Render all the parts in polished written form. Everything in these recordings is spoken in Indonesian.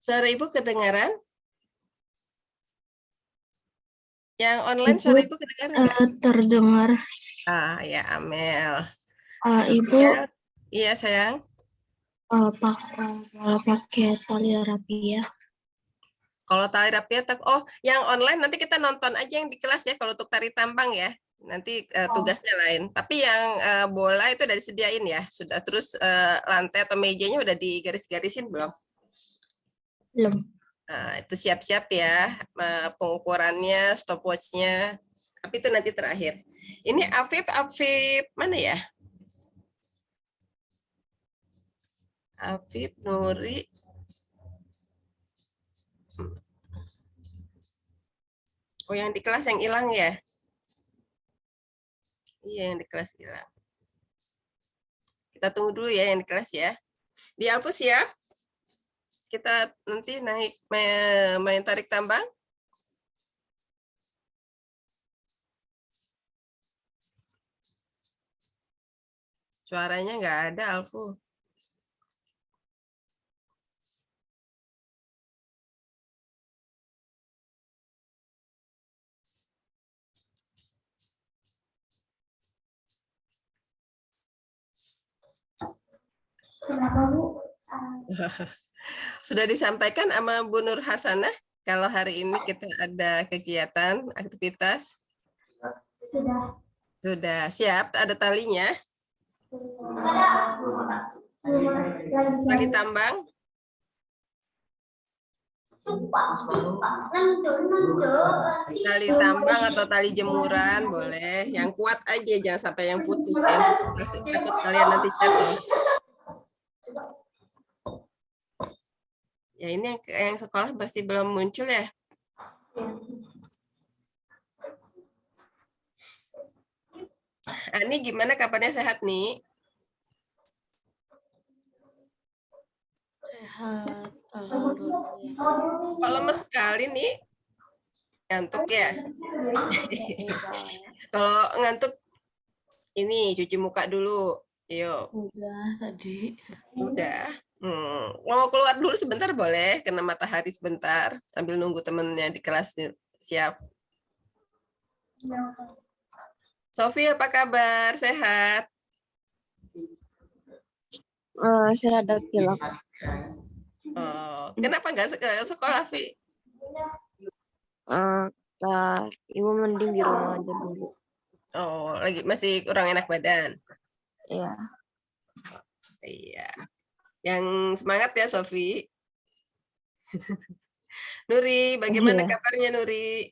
Suara Ibu kedengaran? Yang online Ibu suara Ibu kedengaran nggak? terdengar. Ah, ya Amel. Ibu Ya, iya sayang. pakai tali rapi ya. Kalau tali rapia, oh yang online nanti kita nonton aja yang di kelas ya. Kalau untuk tari tambang ya, nanti tugasnya lain. Tapi yang bola itu udah disediain ya, sudah. Terus lantai atau mejanya udah digaris-garisin belum? Belum. Nah, itu siap-siap ya pengukurannya, stopwatch-nya. Tapi itu nanti terakhir. Ini Afif mana ya? Afif Nuri. Oh, yang di kelas yang hilang ya? Iya, yang di kelas hilang. Kita tunggu dulu ya yang di kelas ya. Di Alpus ya? Kita nanti naik main tarik tambang. Suaranya nggak ada, Alfu. Kenapa, Bu? Sudah disampaikan sama Bu Nur Hasanah kalau hari ini kita ada kegiatan, aktivitas. Sudah. Sudah siap, ada talinya. Tali tambang. Tali tambang atau tali jemuran boleh. Yang kuat aja, jangan sampai yang putus. Yang putus takut kalian nanti jatuh. Ya ini yang sekolah masih belum muncul ya. Ani gimana kabarnya, sehat nih? Sehat, alhamdulillah. Kalau lemes sekali nih. Ngantuk ya? Kalau ngantuk ini cuci muka dulu. Yuk. Udah tadi. Udah. Mau keluar dulu sebentar boleh, kena matahari sebentar sambil nunggu temennya di kelas siap. Sofi apa kabar? Sehat? Saya ada pilek. Oh, kenapa nggak ke sekolah, Vi? Ibu mending di rumah aja dulu. Oh, lagi masih kurang enak badan. Iya. Iya. Yang semangat ya, Sofi. Nuri, bagaimana Iya. kabarnya Nuri?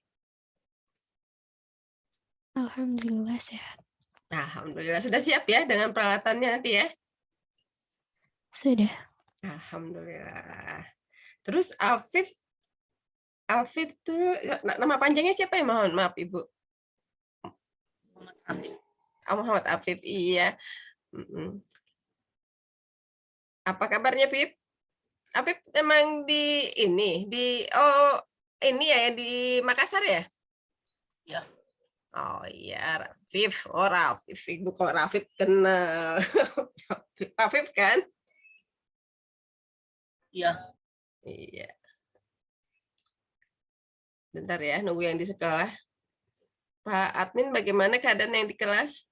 Alhamdulillah sehat. Alhamdulillah sudah siap ya dengan peralatannya nanti ya. Sudah. Alhamdulillah. Terus Afif tuh nama panjangnya siapa ya, mohon maaf Ibu? Muhammad Afif, iya. Apa kabarnya, Fif? Afif emang di ini ya di Makassar ya? Ya. Oh iya, Rafif. Oh Rafif, Ibu kok Rafif kenal. Rafif kan? Iya. Iya. Bentar ya, nunggu yang di sekolah. Pak Admin, bagaimana keadaan yang di kelas?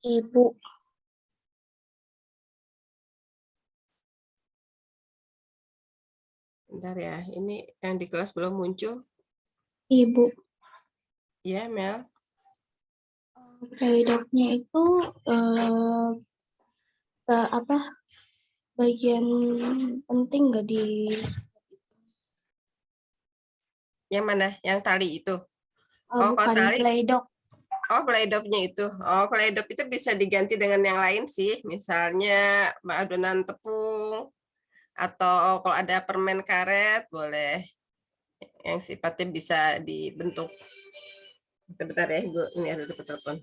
Ibu. Bentar ya, ini yang di kelas belum muncul. Ibu. Ya, Mel. Pelidoknya itu bagian penting nggak di Yang mana? Yang tali itu? Oh, kalau bukan tali. peledok. Oh, playdop-nya itu. Oh, playdop itu bisa diganti dengan yang lain sih. Misalnya adonan tepung atau kalau ada permen karet boleh yang sifatnya bisa dibentuk. Bentar ya, Ibu. Ini ada telepon.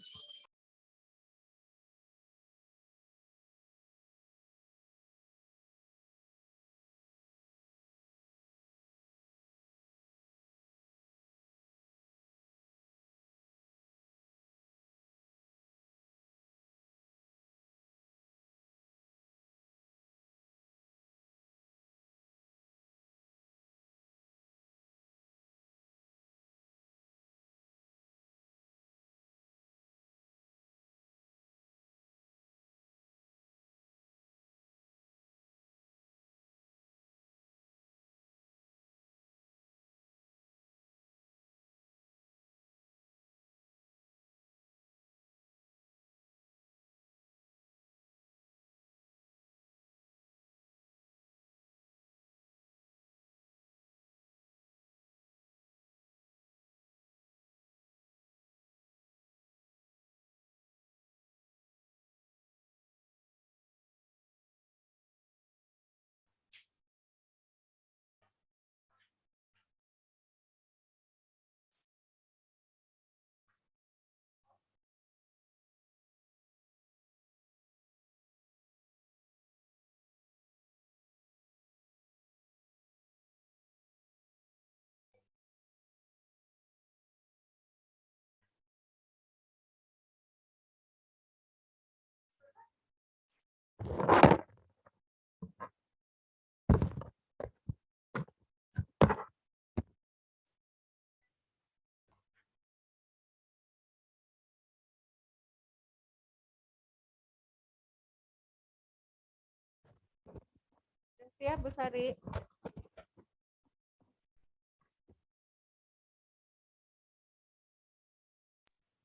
ya Bu Sari.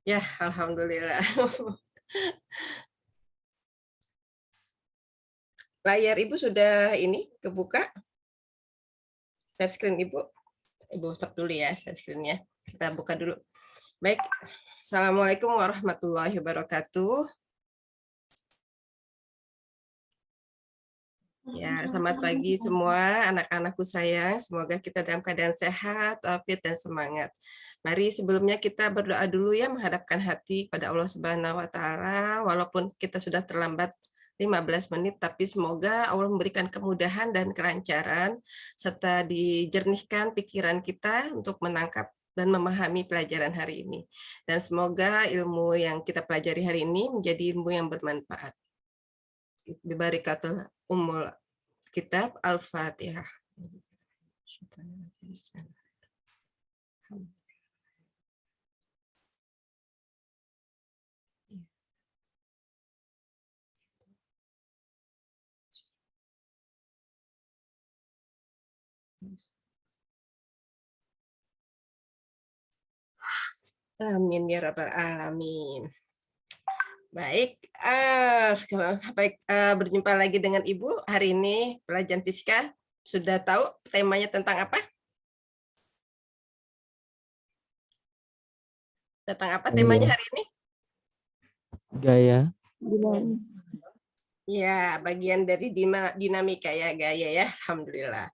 Ya, alhamdulillah. Layar Ibu sudah ini kebuka? Share screen Ibu. Ibu stop dulu ya share screen-nya. Kita buka dulu. Baik. Assalamualaikum warahmatullahi wabarakatuh. Ya, selamat pagi semua anak-anakku sayang. Semoga kita dalam keadaan sehat, walafiat, dan semangat. Mari sebelumnya kita berdoa dulu ya, menghadapkan hati pada Allah Subhanahu wa Ta'ala. Walaupun kita sudah terlambat 15 menit, tapi semoga Allah memberikan kemudahan dan kelancaran, serta dijernihkan pikiran kita untuk menangkap dan memahami pelajaran hari ini. Dan semoga ilmu yang kita pelajari hari ini menjadi ilmu yang bermanfaat. Bibarakatul Ummul Kitab Al-Fatihah. Amin ya rabbal alamin. Baik, berjumpa lagi dengan Ibu. Hari ini pelajaran fisika sudah tahu temanya tentang apa? Tentang apa temanya hari ini? Gaya. Ya, bagian dari dinamika ya, gaya ya. Alhamdulillah.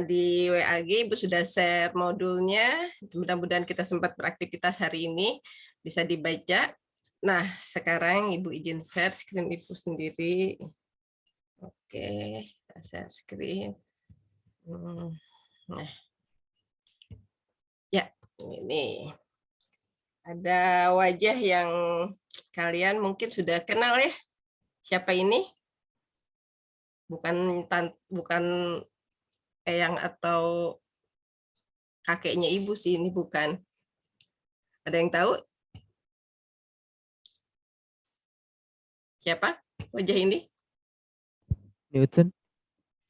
Di WAG Ibu sudah share modulnya. Mudah-mudahan kita sempat beraktivitas hari ini. Bisa dibaca. Nah, sekarang Ibu izin share screen Ibu sendiri. Oke, share screen. Nah, ya, ini ada wajah yang kalian mungkin sudah kenal ya. Siapa ini? Bukan eyang atau kakeknya Ibu sih, ini bukan. Ada yang tahu? Siapa wajah ini? Newton.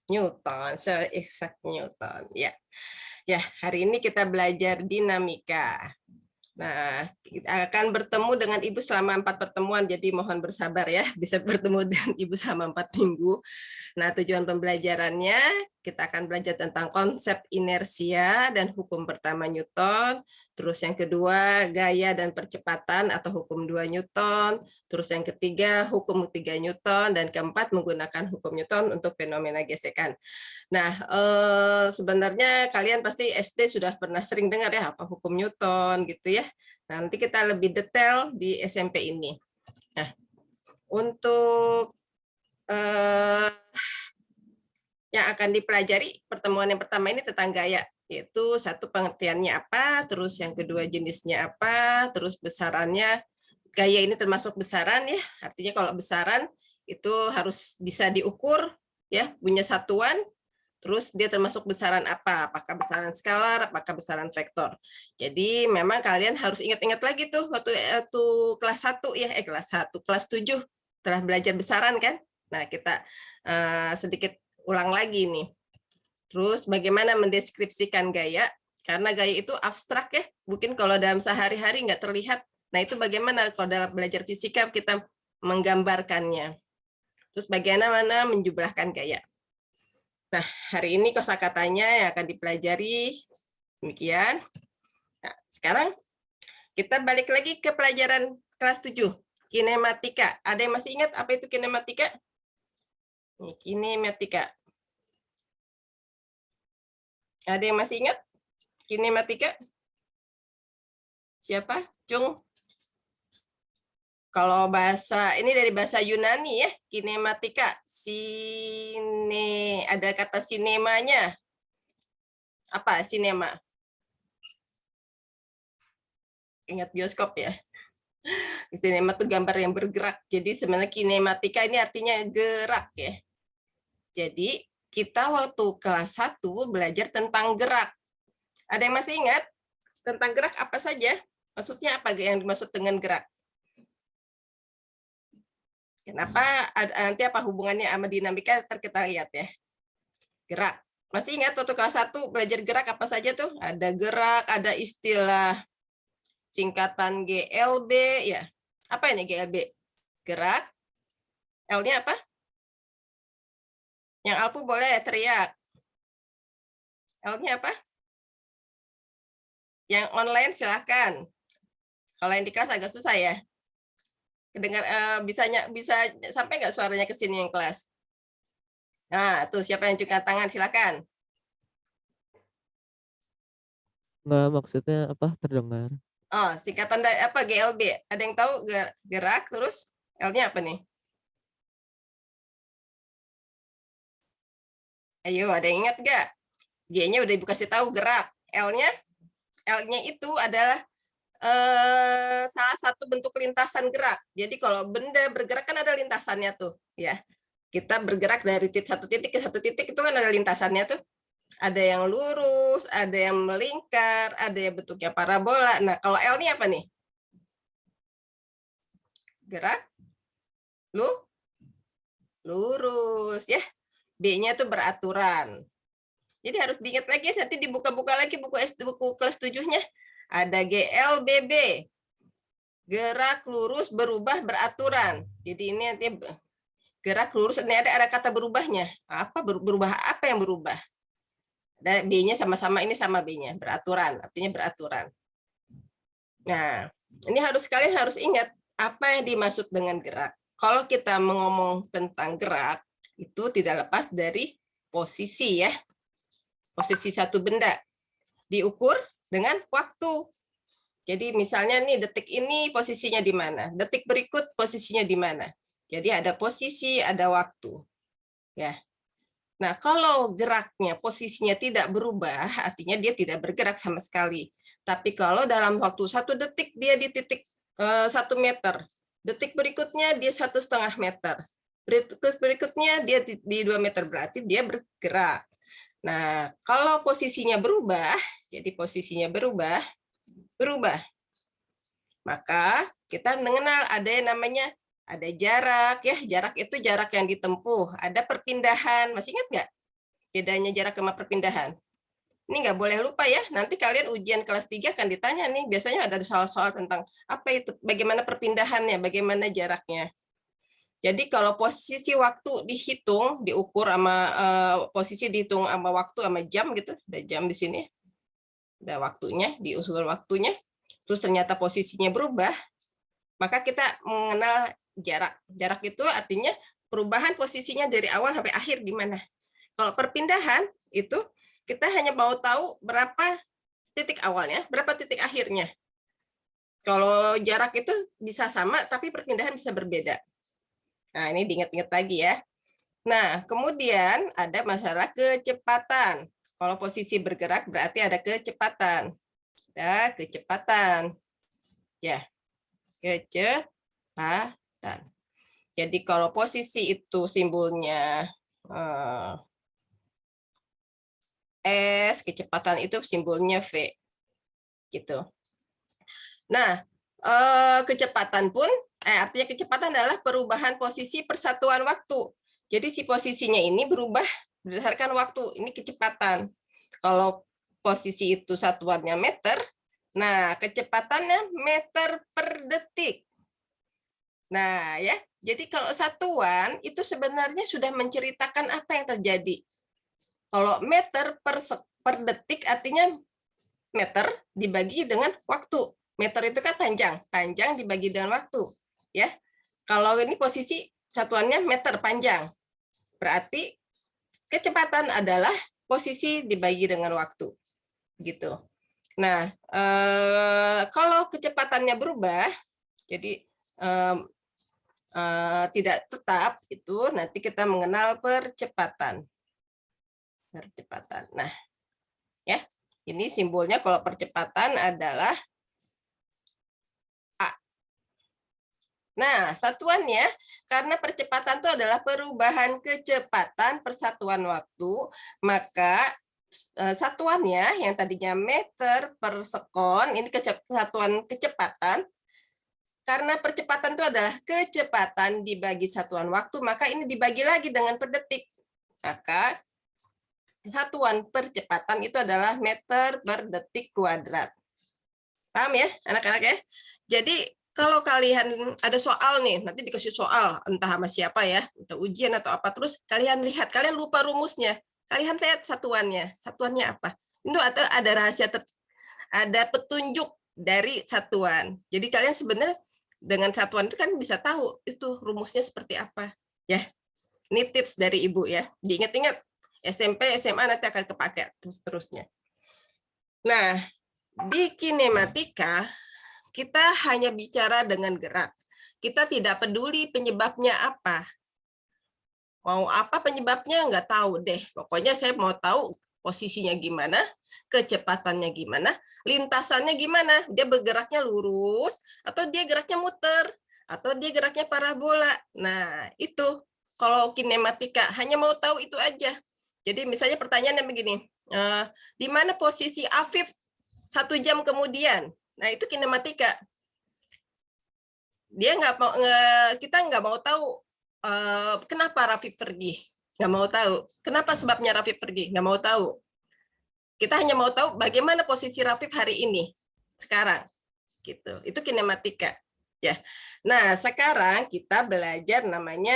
Newton, Sir Isaac Newton. Ya, ya. Hari ini kita belajar dinamika. Nah, kita akan bertemu dengan Ibu selama 4 pertemuan, jadi mohon bersabar ya, bisa bertemu dengan Ibu selama 4 minggu. Nah, tujuan pembelajarannya, kita akan belajar tentang konsep inersia dan hukum pertama Newton, terus yang kedua, gaya dan percepatan atau hukum 2 Newton, terus yang ketiga, hukum 3 Newton, dan keempat, menggunakan hukum Newton untuk fenomena gesekan. Nah, sebenarnya kalian pasti SD sudah pernah sering dengar ya, apa hukum Newton gitu ya. Nanti kita lebih detail di SMP ini. Nah, untuk yang akan dipelajari pertemuan yang pertama ini tentang gaya, yaitu satu pengertiannya apa, terus yang kedua jenisnya apa, terus besarannya. Gaya ini termasuk besaran ya, artinya kalau besaran itu harus bisa diukur ya, punya satuan. Terus dia termasuk besaran apa? Apakah besaran skalar, apakah besaran vektor. Jadi memang kalian harus ingat-ingat lagi tuh waktu kelas 1 ya, kelas 7 telah belajar besaran kan? Nah, kita sedikit ulang lagi nih. Terus bagaimana mendeskripsikan gaya? Karena gaya itu abstrak ya, mungkin kalau dalam sehari-hari nggak terlihat. Nah, itu bagaimana kalau dalam belajar fisika kita menggambarkannya. Terus bagaimana menjumlahkan gaya. Nah, hari ini kosakatanya yang akan dipelajari demikian. Nah, sekarang kita balik lagi ke pelajaran kelas 7, kinematika. Ada yang masih ingat apa itu kinematika? Ini kinematika. Ada yang masih ingat kinematika? Siapa? Cung? Kalau bahasa ini dari bahasa Yunani ya, kinematika. Ada kata sinemanya. Apa sinema? Ingat bioskop ya. Sinema itu gambar yang bergerak. Jadi sebenarnya kinematika ini artinya gerak ya. Jadi kita waktu kelas 1 belajar tentang gerak. Ada yang masih ingat tentang gerak apa saja? Maksudnya apa yang dimaksud dengan gerak? Kenapa nanti apa hubungannya sama dinamika, ntar kita lihat ya. Gerak. Masih ingat waktu kelas 1 belajar gerak apa saja tuh? Ada gerak, ada istilah singkatan GLB ya. Apa ini GLB? Gerak. L-nya apa? Yang Alpu boleh teriak. L-nya apa? Yang online silahkan. Kalau yang di kelas agak susah ya. Kedengar bisa sampai nggak suaranya ke sini yang kelas? Nah, tuh siapa yang angkat tangan silakan. Nggak, maksudnya apa? Terdengar. Oh, singkatan dari apa GLB? Ada yang tahu gerak terus L-nya apa nih? Ayo, ada yang ingat nggak? G-nya udah dikasih tahu gerak. L-nya itu adalah salah satu bentuk lintasan gerak. Jadi kalau benda bergerak kan ada lintasannya tuh, ya. Kita bergerak dari satu titik ke satu titik itu kan ada lintasannya tuh. Ada yang lurus, ada yang melingkar, ada yang bentuknya parabola. Nah, kalau L ini apa nih? Gerak, lurus ya. B-nya tuh beraturan. Jadi harus diingat lagi, nanti dibuka-buka lagi buku kelas 7-nya. Ada GLBB. Gerak, lurus, berubah, beraturan. Jadi ini nanti gerak, lurus, ini ada kata berubahnya. Apa berubah? Apa yang berubah? Dan B-nya sama-sama, ini sama B-nya, beraturan, artinya beraturan. Nah, ini kalian harus ingat apa yang dimaksud dengan gerak. Kalau kita ngomong tentang gerak, itu tidak lepas dari posisi ya. Posisi satu benda diukur dengan waktu. Jadi misalnya nih detik ini posisinya di mana, detik berikut posisinya di mana. Jadi ada posisi, ada waktu. Ya. Nah, kalau geraknya posisinya tidak berubah, artinya dia tidak bergerak sama sekali. Tapi kalau dalam waktu 1 detik dia di titik 1 meter, detik berikutnya dia 1,5 meter, berikutnya dia di 2 meter, berarti dia bergerak. Nah, kalau posisinya berubah, jadi posisinya berubah, maka kita mengenal ada yang namanya ada jarak ya, jarak itu jarak yang ditempuh, ada perpindahan, masih ingat nggak bedanya jarak sama perpindahan? Ini nggak boleh lupa ya, nanti kalian ujian kelas 3 akan ditanya nih, biasanya ada soal-soal tentang apa itu, bagaimana perpindahannya, bagaimana jaraknya. Jadi kalau posisi waktu dihitung, diukur sama posisi dihitung sama waktu sama jam gitu, ada jam di sini, ada waktunya, diukur waktunya, terus ternyata posisinya berubah, maka kita mengenal jarak. Jarak itu artinya perubahan posisinya dari awal sampai akhir di mana. Kalau perpindahan itu kita hanya mau tahu berapa titik awalnya, berapa titik akhirnya. Kalau jarak itu bisa sama, tapi perpindahan bisa berbeda. Nah, ini diingat-ingat lagi ya. Nah, kemudian ada masalah kecepatan. Kalau posisi bergerak berarti ada kecepatan. Ada kecepatan. Ya, kecepatan. Jadi kalau posisi itu simbolnya S, kecepatan itu simbolnya V. Gitu. Nah, kecepatan pun artinya kecepatan adalah perubahan posisi persatuan waktu. Jadi si posisinya ini berubah berdasarkan waktu. Ini kecepatan. Kalau posisi itu satuannya meter, nah kecepatannya meter per detik. Nah, ya. Jadi kalau satuan itu sebenarnya sudah menceritakan apa yang terjadi. Kalau meter per detik artinya meter dibagi dengan waktu. Meter itu kan panjang dibagi dengan waktu, ya. Kalau ini posisi satuannya meter panjang, berarti kecepatan adalah posisi dibagi dengan waktu, gitu. Nah, kalau kecepatannya berubah, jadi tidak tetap, itu nanti kita mengenal percepatan. Nah, ya, ini simbolnya kalau percepatan adalah A. Nah, satuannya karena percepatan itu adalah perubahan kecepatan persatuan waktu, maka satuannya yang tadinya meter per sekon, ini satuan kecepatan. Karena percepatan itu adalah kecepatan dibagi satuan waktu, maka ini dibagi lagi dengan per detik. Maka satuan percepatan itu adalah meter per detik kuadrat. Paham ya, anak-anak ya? Jadi kalau kalian ada soal nih, nanti dikasih soal entah sama siapa ya, entah ujian atau apa, terus kalian lihat, kalian lupa rumusnya, kalian lihat satuannya apa? Itu ada rahasia, ada petunjuk dari satuan. Jadi kalian sebenarnya dengan satuan itu kan bisa tahu itu rumusnya seperti apa, ya. Ini tips dari Ibu ya, diingat-ingat. SMP, SMA nanti akan kepake terus-terusnya. Nah, di kinematika kita hanya bicara dengan gerak. Kita tidak peduli penyebabnya apa. Mau apa penyebabnya nggak tahu deh. Pokoknya saya mau tahu posisinya gimana, kecepatannya gimana, lintasannya gimana. Dia bergeraknya lurus, atau dia geraknya muter, atau dia geraknya parabola. Nah, itu kalau kinematika hanya mau tahu itu aja. Jadi misalnya pertanyaannya begini, di mana posisi Afif 1 jam kemudian? Nah itu kinematika. Dia kita nggak mau tahu kenapa Rafif pergi, nggak mau tahu. Kenapa sebabnya Rafif pergi, nggak mau tahu. Kita hanya mau tahu bagaimana posisi Rafif hari ini, sekarang. Gitu. Itu kinematika. Ya. Nah sekarang kita belajar namanya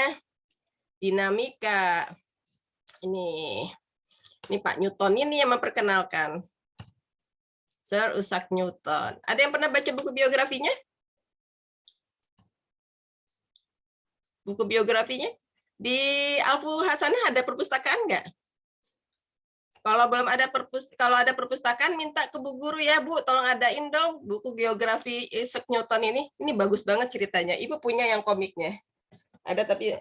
dinamika. Ini Pak Newton ini yang memperkenalkan. Sir Isaac Newton. Ada yang pernah baca buku biografinya? Buku biografinya? Di Alfu Hasanah ada perpustakaan nggak? Kalau belum ada kalau ada perpustakaan, minta ke Bu Guru ya, Bu, tolong adain dong buku biografi Isaac Newton ini. Ini bagus banget ceritanya. Ibu punya yang komiknya. Ada tapi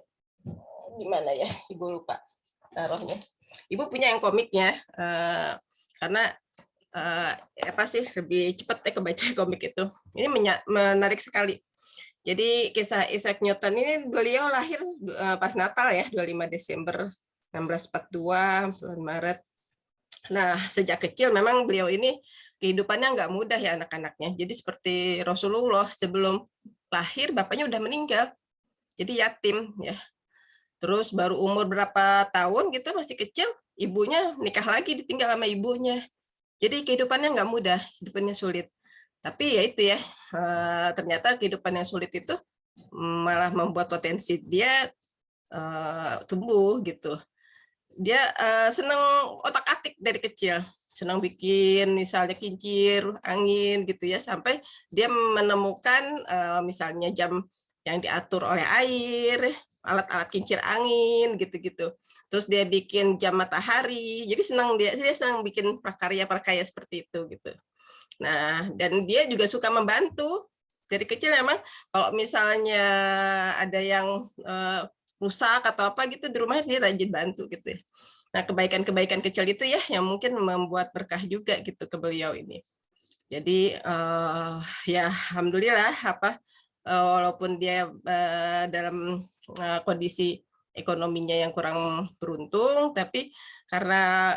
gimana ya? Ibu lupa taruhnya. Ibu punya yang komiknya karena apa sih lebih cepat kebaca komik itu. Ini menarik sekali. Jadi kisah Isaac Newton ini beliau lahir pas Natal ya, 25 Desember 1642, bulan Maret. Nah, sejak kecil memang beliau ini kehidupannya nggak mudah ya anak-anaknya. Jadi seperti Rasulullah sebelum lahir bapaknya udah meninggal. Jadi yatim ya. Terus baru umur berapa tahun gitu masih kecil, ibunya nikah lagi, ditinggal sama ibunya. Jadi kehidupannya nggak mudah, kehidupannya sulit. Tapi ya itu ya, ternyata kehidupan yang sulit itu malah membuat potensi dia tumbuh gitu. Dia senang otak-atik dari kecil, senang bikin misalnya kincir, angin gitu ya, sampai dia menemukan misalnya jam yang diatur oleh air, alat-alat kincir angin gitu-gitu. Terus dia bikin jam matahari. Jadi dia senang bikin prakarya-prakarya seperti itu gitu. Nah, dan dia juga suka membantu. Dari kecil emang kalau misalnya ada yang rusak atau apa gitu di rumah, dia rajin bantu gitu. Nah, kebaikan-kebaikan kecil itu ya yang mungkin membuat berkah juga gitu ke beliau ini. Jadi ya alhamdulillah walaupun dia dalam kondisi ekonominya yang kurang beruntung, tapi karena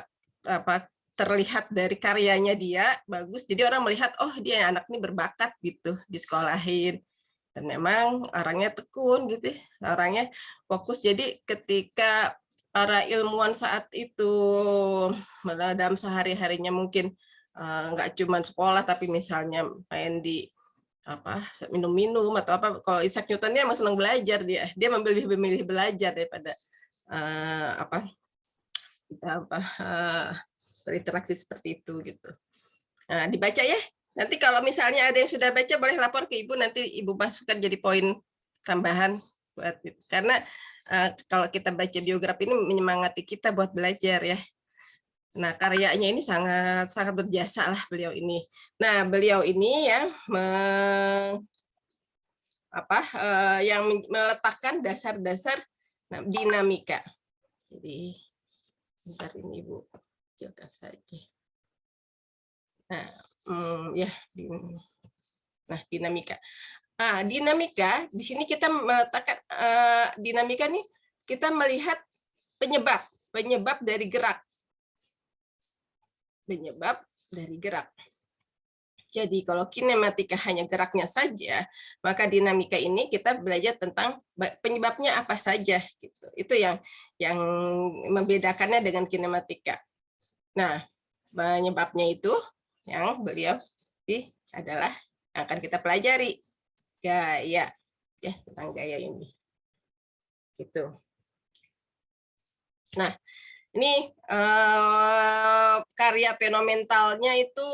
terlihat dari karyanya dia bagus, jadi orang melihat oh dia anak ini berbakat gitu, disekolahin, dan memang orangnya tekun gitu, orangnya fokus. Jadi ketika para ilmuwan saat itu dalam sehari-harinya mungkin nggak cuma sekolah, tapi misalnya main di minum-minum atau apa. Kalau Isaac Newton ini emang senang belajar, dia memilih belajar daripada berinteraksi seperti itu gitu. Nah, dibaca ya. Nanti kalau misalnya ada yang sudah baca boleh lapor ke Ibu, nanti Ibu masukkan jadi poin tambahan buat itu. Karena kalau kita baca biografi ini menyemangati kita buat belajar ya. Nah, karyanya ini sangat berjasa lah beliau ini. Nah, beliau ini ya yang meletakkan dasar-dasar dinamika. Jadi, bentar ini Ibu kecilkan saja. Nah, ya, dinamika. Nah, dinamika di sini kita meletakkan dinamika nih, kita melihat penyebab dari gerak. Penyebab dari gerak. Jadi kalau kinematika hanya geraknya saja, maka dinamika ini kita belajar tentang penyebabnya apa saja gitu. Itu yang membedakannya dengan kinematika. Nah, penyebabnya itu yang beliau adalah akan kita pelajari gaya, ya, tentang gaya ini. Gitu. Nah, ini karya fenomentalnya itu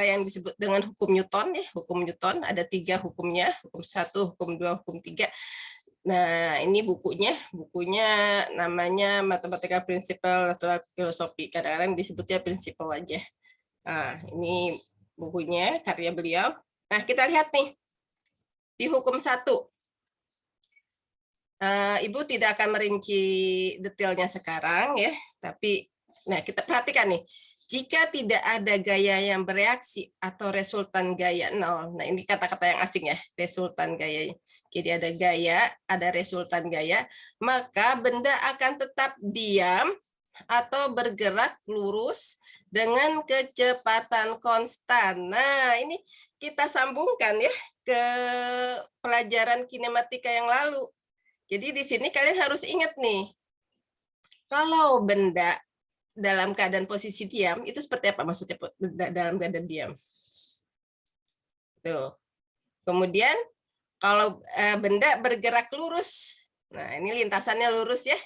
yang disebut dengan hukum Newton, ya. Hukum Newton ada 3 hukumnya, hukum 1, hukum 2, hukum 3. Nah, ini bukunya namanya Mathematical Principle Natural Philosophy. Kadang-kadang disebutnya Principle aja. Nah, ini bukunya, karya beliau. Nah, kita lihat nih di hukum 1. Ibu tidak akan merinci detailnya sekarang, ya, tapi nah kita perhatikan nih, jika tidak ada gaya yang bereaksi atau resultan gaya nol. Nah, ini kata-kata yang asing, ya, resultan gaya. Jadi ada gaya, ada resultan gaya, maka benda akan tetap diam atau bergerak lurus dengan kecepatan konstan. Nah, ini kita sambungkan, ya, ke pelajaran kinematika yang lalu. Jadi di sini kalian harus ingat nih, kalau benda dalam keadaan posisi diam, itu seperti apa maksudnya benda dalam keadaan diam? Tuh. Kemudian kalau benda bergerak lurus, nah ini lintasannya lurus, ya,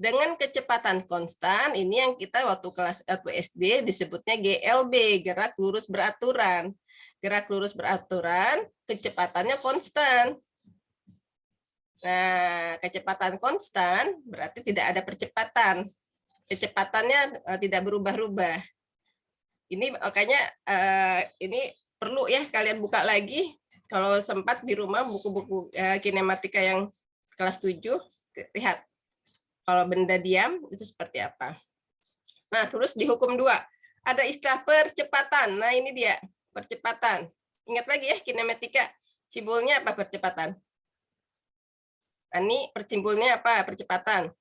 dengan kecepatan konstan, ini yang kita waktu kelas SD disebutnya GLB, gerak lurus beraturan. Gerak lurus beraturan, kecepatannya konstan. Nah, kecepatan konstan berarti tidak ada percepatan. Kecepatannya tidak berubah-ubah. Ini makanya ini perlu, ya, kalian buka lagi kalau sempat di rumah buku-buku kinematika yang kelas 7, lihat kalau benda diam itu seperti apa. Nah, terus di hukum 2 ada istilah percepatan. Nah, ini dia percepatan. Ingat lagi, ya, kinematika simbolnya apa percepatan? Ini persimbolnya apa percepatan?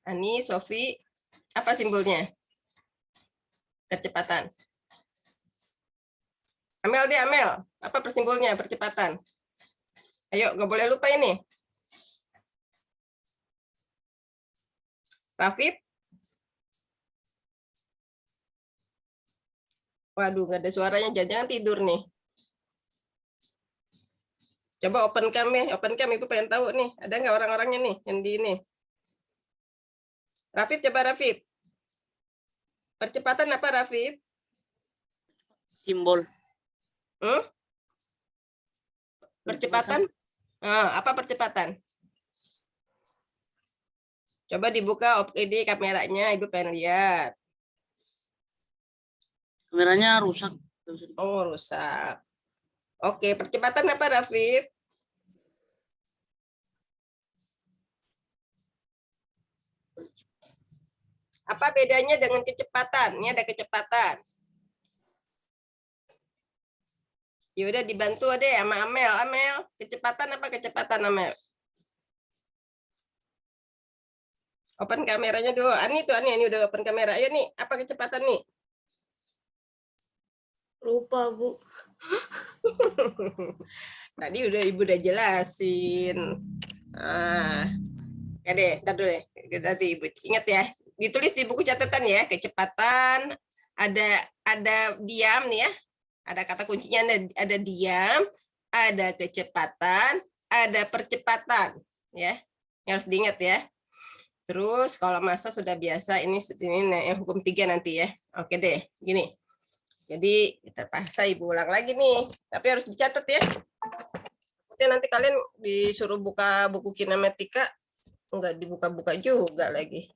Ani, Sofi, apa simbolnya? Percepatan. Amel deh, Amel. Apa persimbolnya percepatan? Ayo, nggak boleh lupa ini. Rafif? Waduh, nggak ada suaranya. Jangan tidur nih. Coba open cam, ya. Open cam, Ibu pengen tahu nih. Ada nggak orang-orangnya nih yang di ini? Rafif, coba Rafif. Percepatan apa, Rafif? Simbol. Percepatan? Apa percepatan? Coba dibuka ini kameranya, Ibu pengen lihat. Kameranya rusak. Oh, rusak. Oke, percepatan apa, Rafif? Apa bedanya dengan kecepatan? Ini ada kecepatan. Ya udah dibantu deh sama Amel. Amel, kecepatan apa kecepatan, Amel? Open kameranya dulu. Ani tuh, Ani udah open kamera. Ayo nih, apa kecepatan nih? Lupa, Bu. Tadi Ibu udah jelasin. Ya deh, ntar dulu deh. Nanti Ibu ingat, ya. Ditulis di buku catatan, ya. Kecepatan, ada diam nih, ya. Ada kata kuncinya, ada diam, ada kecepatan, ada percepatan, ya. Yang harus diingat, ya. Terus kalau masa sudah biasa, ini yang hukum 3 nanti, ya. Oke deh, gini. Jadi terpaksa Ibu ulang lagi nih, tapi harus dicatat, ya. Nanti kalian disuruh buka buku kinematika, enggak dibuka-buka juga lagi.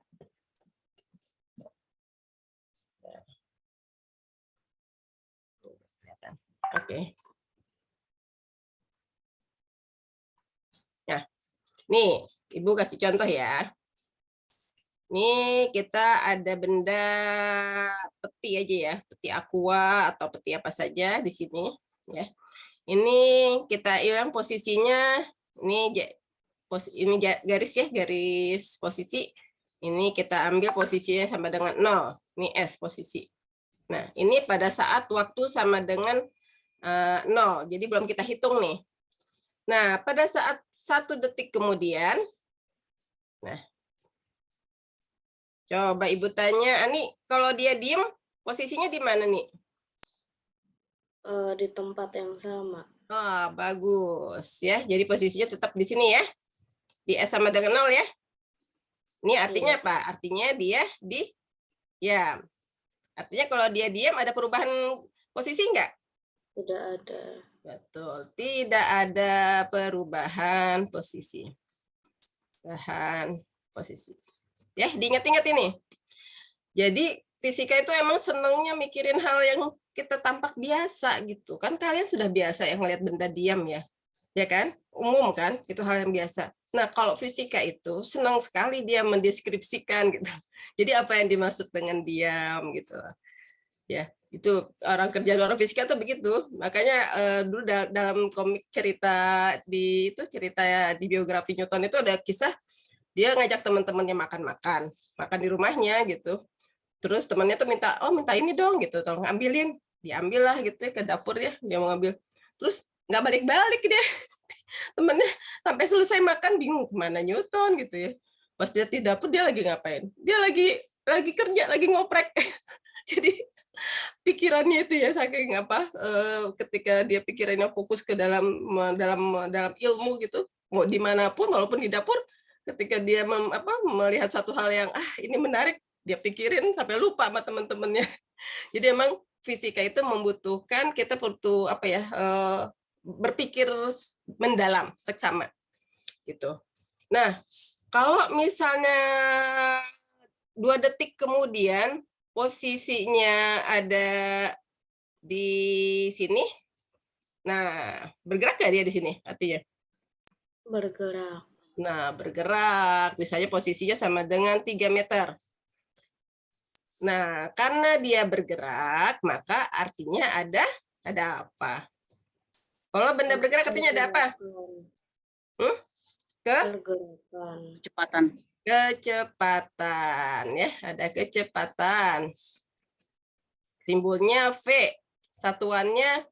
Oke. Nah, nih Ibu kasih contoh, ya. Ini kita ada benda peti aja, ya, peti aqua atau peti apa saja di sini, ya. Ini kita hilang posisinya, ini garis, ya, garis posisi. Ini kita ambil posisinya sama dengan 0. Ini S posisi. Nah, ini pada saat waktu sama dengan 0. Jadi belum kita hitung nih. Nah, pada saat 1 detik kemudian, nah, Coba Ibu tanya, Ani, kalau dia diem, posisinya di mana nih? Di tempat yang sama. Oh, bagus ya. Jadi posisinya tetap di sini ya. Di S sama dengan 0 ya. Ini artinya Iya. apa? Artinya dia diam. Artinya kalau dia diam ada perubahan posisi enggak? Tidak ada. Betul, tidak ada perubahan posisi. Perubahan posisi. Ya, diingat-ingat ini. Jadi fisika itu emang senangnya mikirin hal yang kita tampak biasa gitu. Kan kalian sudah biasa yang ngeliat benda diam ya. Ya kan? Umum kan? Itu hal yang biasa. Nah, kalau fisika itu senang sekali dia mendeskripsikan gitu. Jadi apa yang dimaksud dengan diam gitu. Ya, itu orang fisika tuh begitu. Makanya dulu dalam komik cerita di biografi Newton itu ada kisah dia ngajak teman-temannya makan di rumahnya gitu. Terus temannya tuh minta ini dong gitu, tolong ambilin. Diambil lah gitu ke dapur ya, dia mau ngambil. Terus nggak balik-balik dia. Temennya sampai selesai makan bingung kemana Newton gitu ya. Pas dia di dapur dia lagi ngapain? Dia lagi kerja, lagi ngoprek. Jadi pikirannya itu ya saking ketika dia pikirannya fokus ke dalam ilmu gitu, mau dimanapun walaupun di dapur, ketika dia melihat satu hal yang ini menarik, dia pikirin sampai lupa sama teman-temannya. Jadi emang fisika itu membutuhkan kita butuh berpikir mendalam seksama gitu. Nah, kalau misalnya 2 detik kemudian posisinya ada di sini, nah bergerak nggak dia di sini artinya? Bergerak. Nah, bergerak, misalnya posisinya sama dengan 3 meter. Nah, karena dia bergerak, maka artinya ada apa? Kalau benda bergerak artinya ada apa? Pergerakan. Kecepatan ya, ada kecepatan. Simbolnya V, satuannya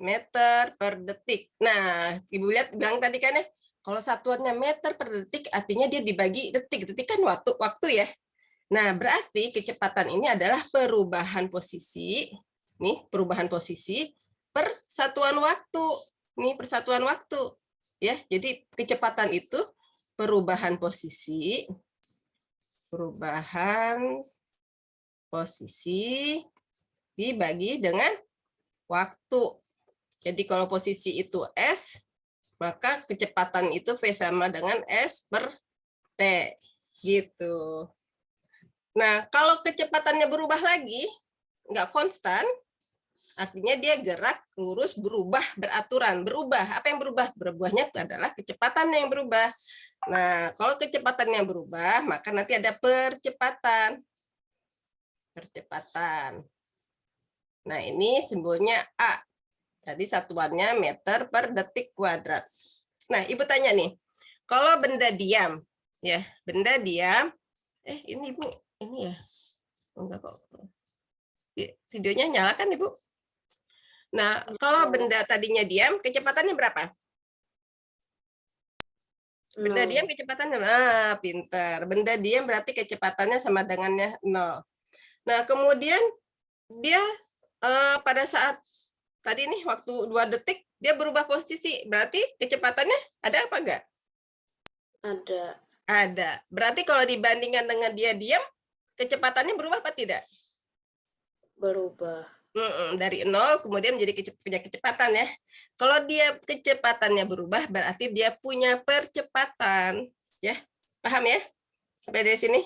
meter per detik. Nah, Ibu lihat bilang tadi kan ya, kalau satuannya meter per detik artinya dia dibagi detik. Detik kan waktu ya. Nah, berarti kecepatan ini adalah perubahan posisi. Nih, perubahan posisi per satuan waktu. Nih, persatuan waktu. Ya, jadi kecepatan itu perubahan posisi dibagi dengan waktu. Jadi kalau posisi itu S, maka kecepatan itu V sama dengan S per T. Gitu. Nah, kalau kecepatannya berubah lagi, nggak konstan, artinya dia gerak, lurus, berubah, beraturan. Berubah. Apa yang berubah? Berubahnya adalah kecepatan yang berubah. Nah, kalau kecepatannya berubah, maka nanti ada percepatan. Percepatan. Nah, ini simbolnya A. Tadi satuannya meter per detik kuadrat. Nah, Ibu tanya nih, kalau benda diam, ya, benda diam, ini Ibu, ini ya, enggak kok. Videonya nyalakan Ibu. Nah, kalau benda tadinya diam, kecepatannya berapa? Benda diam kecepatannya, pintar. Benda diam berarti kecepatannya sama dengannya 0. Nah, kemudian dia pada saat tadi nih waktu 2 detik dia berubah posisi, berarti kecepatannya ada apa enggak? Ada. Berarti kalau dibandingkan dengan dia diam, kecepatannya berubah apa tidak? Berubah. Dari 0 kemudian menjadi punya kecepatan ya. Kalau dia kecepatannya berubah berarti dia punya percepatan ya. Paham ya? Sampai dari sini?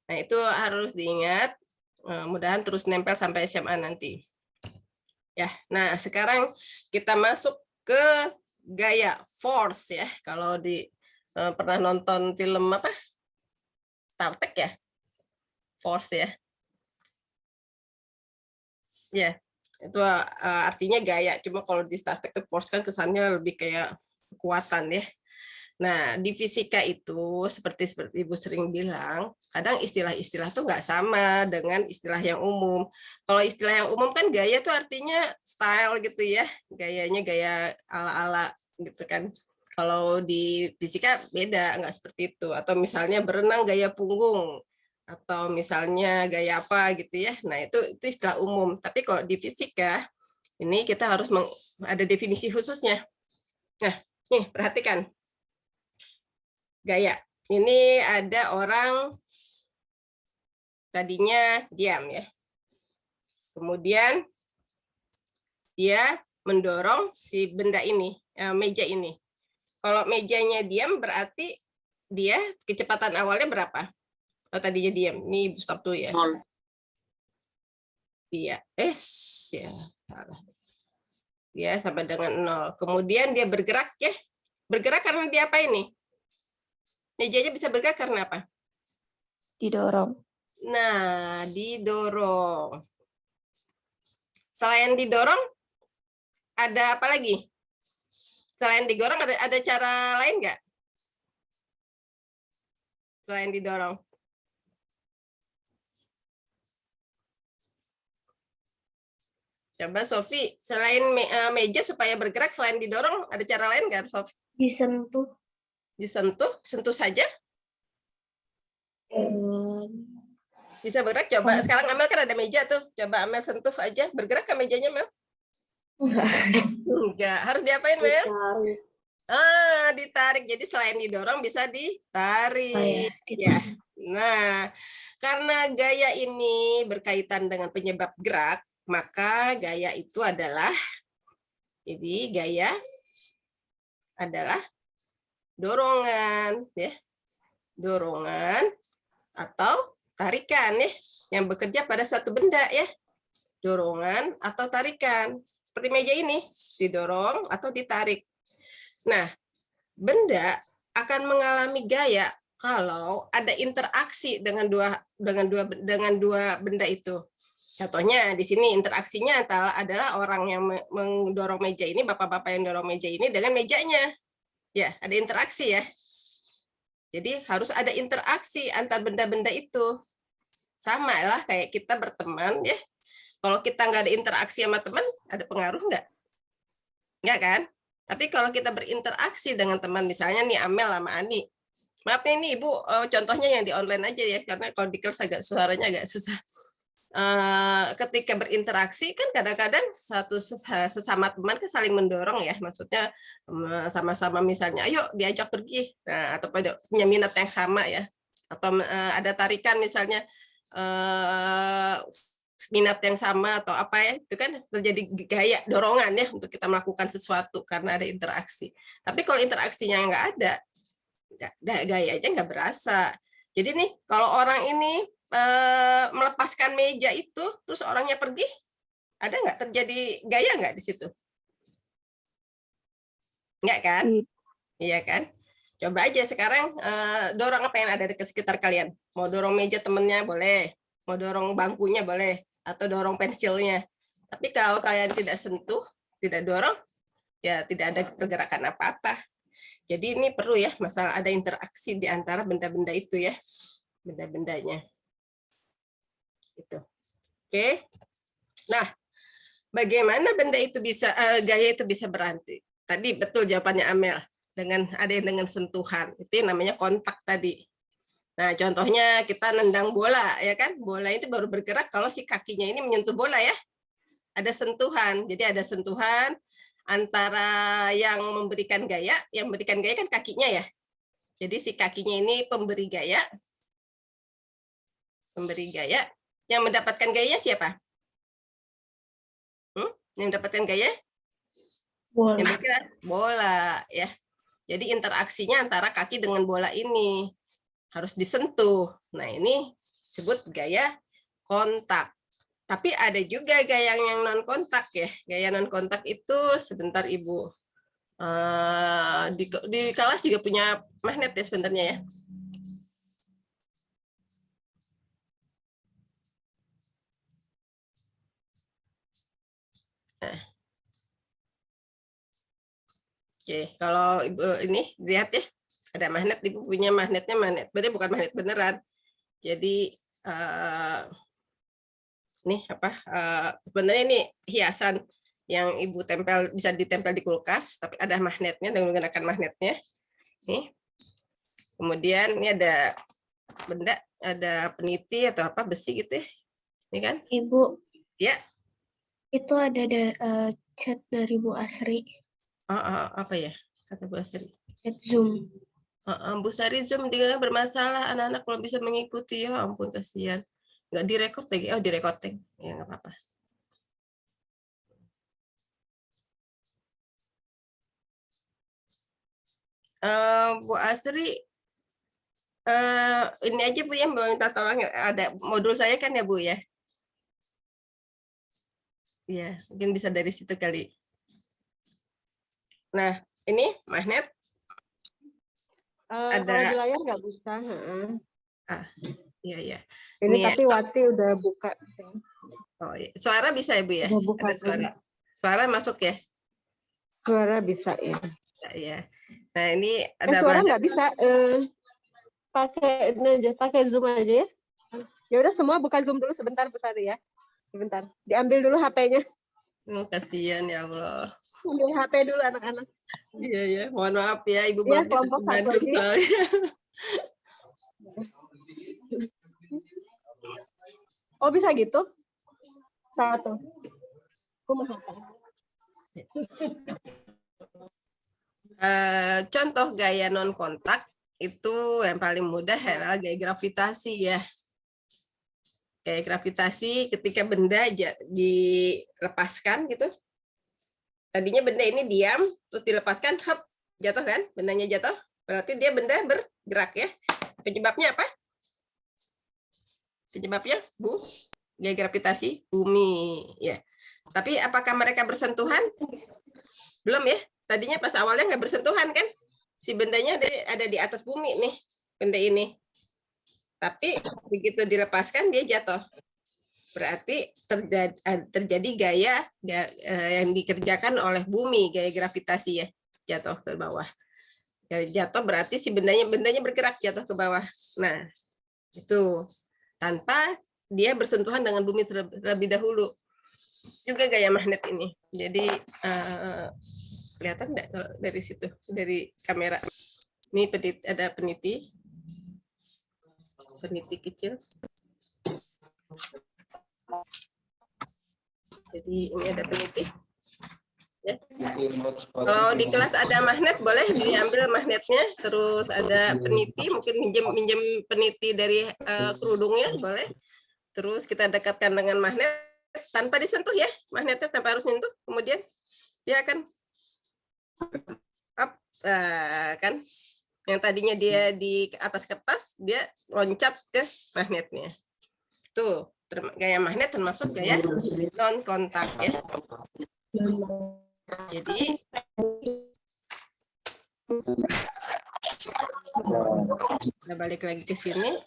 Nah, itu harus diingat. Mudahan terus nempel sampai SMA nanti. Ya. Nah, sekarang kita masuk ke gaya force ya. Kalau pernah nonton film apa? Star Trek ya? Force ya. Ya, itu artinya gaya. Cuma kalau di Star Trek force kan kesannya lebih kayak kekuatan ya. Nah, di fisika itu seperti Ibu sering bilang, kadang istilah-istilah tuh nggak sama dengan istilah yang umum. Kalau istilah yang umum kan gaya tuh artinya style gitu ya, gayanya gaya ala-ala gitu kan. Kalau di fisika beda, nggak seperti itu. Atau misalnya berenang gaya punggung. atau misalnya gaya apa gitu ya. Nah, itu istilah umum. Tapi kalau di fisika ini kita harus ada definisi khususnya. Nah, nih perhatikan. Gaya. Ini ada orang tadinya diam ya. Kemudian dia mendorong si benda ini, meja ini. Kalau mejanya diam berarti dia kecepatan awalnya berapa? Oh, tadinya diam. Ini Ibu stop dulu ya. Dia ya salah. Dia sampai dengan 0. Kemudian dia bergerak ya. Bergerak karena dia apa ini? Mejanya bisa bergerak karena apa? Didorong. Nah, didorong. Selain didorong, ada apa lagi? Selain didorong, ada cara lain nggak? Selain didorong. Coba Sofi, selain meja supaya bergerak, selain didorong, ada cara lain nggak, Sofi? Disentuh. Disentuh, sentuh saja. Bisa bergerak, coba. Sekarang Amel kan ada meja tuh. Coba Amel sentuh aja. Bergerak ke mejanya, Mel? Enggak. Harus diapain, Mel? Ditarik. Ditarik. Jadi selain didorong bisa ditarik. Ya. Nah, karena gaya ini berkaitan dengan penyebab gerak, maka gaya itu adalah, jadi gaya adalah dorongan, ya, dorongan atau tarikan ya, yang bekerja pada satu benda ya, dorongan atau tarikan. Seperti meja ini, didorong atau ditarik. Nah, benda akan mengalami gaya kalau ada interaksi dengan dua benda itu. Contohnya di sini interaksinya adalah orang yang mendorong meja ini, bapak-bapak yang dorong meja ini dengan mejanya. Ya, ada interaksi ya. Jadi harus ada interaksi antar benda-benda itu. Sama lah kayak kita berteman ya. Kalau kita nggak ada interaksi sama teman, ada pengaruh nggak? Nggak kan? Tapi kalau kita berinteraksi dengan teman, misalnya nih Amel sama Ani. Maaf nih Ibu, contohnya yang di online aja ya, karena kalau di kelas suaranya agak susah. Ketika berinteraksi kan kadang-kadang sesama teman kan saling mendorong ya, maksudnya sama-sama misalnya ayo diajak pergi, nah, atau punya minat yang sama ya, atau ada tarikan misalnya minat yang sama atau apa ya, itu kan terjadi gaya dorongan ya untuk kita melakukan sesuatu karena ada interaksi. Tapi kalau interaksinya nggak ada, gayanya nggak berasa. Jadi nih kalau orang ini melepaskan meja itu, terus orangnya pergi, ada nggak terjadi gaya nggak di situ? Nggak kan? Iya kan? Coba aja sekarang dorong apa yang ada di sekitar kalian. Mau dorong meja temennya boleh, mau dorong bangkunya boleh, atau dorong pensilnya. Tapi kalau kalian tidak sentuh, tidak dorong, ya tidak ada pergerakan apa-apa. Jadi ini perlu ya, masalah ada interaksi di antara benda-benda itu ya, benda-bendanya. Gitu. Oke. Nah, bagaimana benda itu bisa gaya itu bisa berhenti? Tadi betul jawabannya Amel, dengan ada yang dengan sentuhan. Itu yang namanya kontak tadi. Nah, contohnya kita nendang bola ya kan? Bola itu baru bergerak kalau si kakinya ini menyentuh bola ya. Ada sentuhan. Jadi ada sentuhan antara yang memberikan gaya kan kakinya ya. Jadi si kakinya ini pemberi gaya. Pemberi gaya. Yang mendapatkan gaya siapa? Yang mendapatkan gaya? Bola. Yang bergerak? Bola ya. Jadi interaksinya antara kaki dengan bola ini harus disentuh. Nah, ini disebut gaya kontak. Tapi ada juga gaya yang non kontak ya. Gaya non kontak itu sebentar Ibu. Di kelas juga punya magnet ya sebenarnya ya. Nah. Oke, kalau Ibu ini lihat ya, ada magnet, Ibu punya magnetnya magnet, berarti bukan magnet beneran. Jadi nih apa? Sebenarnya ini hiasan yang Ibu tempel, bisa ditempel di kulkas, tapi ada magnetnya dan menggunakan magnetnya. Nih. Kemudian ini ada benda, ada peniti atau apa besi gitu ya. Ini kan? Ibu, Ya. itu ada chat dari Bu Asri, Apa ya? Kata Bu Asri. chat Zoom. Bu Sari Zoom dia bermasalah, anak-anak belum bisa mengikuti, ya ampun kasihan. Nggak direkord lagi, direkoding. Ya nggak apa-apa. Bu Asri, ini aja Bu yang minta tolong, ada modul saya kan ya Bu ya? Iya, mungkin bisa dari situ kali. Nah, ini magnet. Kalau di layar nggak bisa. Iya. Ini Nih, tapi Wati udah buka. iya. Suara bisa ya Bu ya? Udah buka Ada suara. Suara masuk ya? Suara bisa ya. Iya. Nah, ini ada Suara nggak bisa. Pakai Zoom aja ya. Ya udah semua buka Zoom dulu sebentar Bu Sari ya. Sebentar. Diambil dulu HP-nya. Kasihan ya Allah. Ambil HP dulu anak-anak. Iya. Mohon maaf ya, Ibu Iya, belum bisa kelompok satu membantu lagi. soalnya. Oh bisa gitu? Satu. Aku mau HP. Contoh gaya non kontak itu yang paling mudah adalah gaya gravitasi ya. Gaya gravitasi ketika benda dilepaskan gitu. Tadinya benda ini diam, terus dilepaskan, hop, jatuh kan? Bendanya jatuh, berarti dia benda bergerak ya. Penyebabnya apa? Penyebabnya gaya gravitasi bumi ya. Tapi apakah mereka bersentuhan? Belum ya. Tadinya pas awalnya nggak bersentuhan kan? Si bendanya ada di atas bumi nih, benda ini. Tapi begitu dilepaskan dia jatuh. Berarti terjadi gaya yang dikerjakan oleh bumi, gaya gravitasi ya, jatuh ke bawah. Jatuh berarti si bendanya bergerak jatuh ke bawah. Nah, itu tanpa dia bersentuhan dengan bumi terlebih dahulu. Juga gaya magnet ini. Jadi kelihatan nggak dari situ, dari kamera? Ini ada peniti kecil. Jadi ini ada peniti. Ya. Kalau di kelas ada magnet, boleh diambil magnetnya. Terus ada peniti, mungkin minjem peniti dari kerudungnya, boleh. Terus kita dekatkan dengan magnet tanpa disentuh ya, magnetnya tanpa harus menyentuh. Kemudian dia akan up, kan? Yang tadinya dia di atas kertas, dia loncat ke magnetnya. Tuh, gaya magnet termasuk gaya non kontak ya. Jadi kita balik lagi ke sini.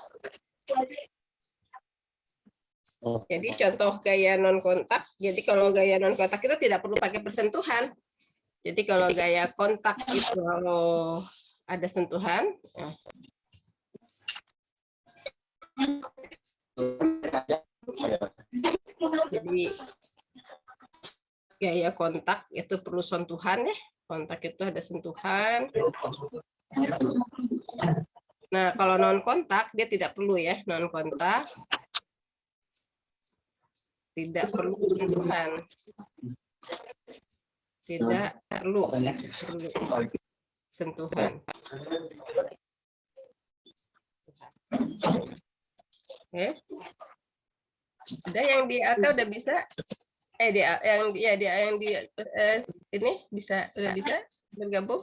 Jadi contoh gaya non kontak. Jadi kalau gaya non kontak itu tidak perlu pakai persentuhan. Jadi kalau gaya kontak itu kalau ada sentuhan. Jadi gaya kontak itu perlu sentuhan ya. Kontak itu ada sentuhan. Nah, kalau non kontak dia tidak perlu ya, non kontak. Tidak perlu sentuhan. Tidak perlu sentuhan. Oke. Ada yang di AK udah bisa? Yang di ini udah bisa bergabung?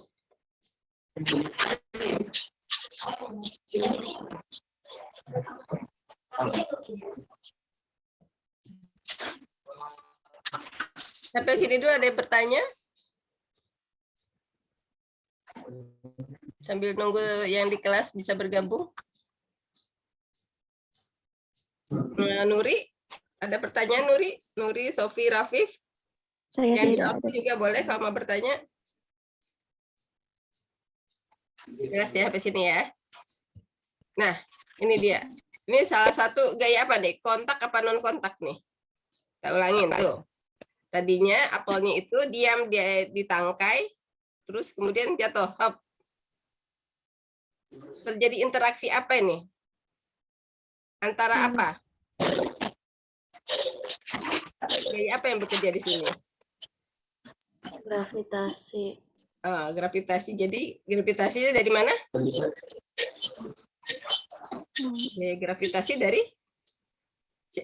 Sampai sini dulu ada yang bertanya? Sambil nunggu yang di kelas bisa bergabung. Nuri, ada pertanyaan Nuri? Nuri, Sofi, Rafif? Saya Yang di tidak off ada. juga boleh kalau mau bertanya. Jelas ya sampai sini ya. Nah, ini dia. Ini salah satu gaya apa nih? Kontak apa non kontak nih? Kita ulangin tuh. Tadinya apelnya itu diam dia di tangkai, terus kemudian jatuh. Hop. Terjadi interaksi apa ini? Antara apa? Gaya apa yang bekerja di sini? Gravitasi. Gravitasi. Jadi gravitasinya dari mana? Gaya gravitasi dari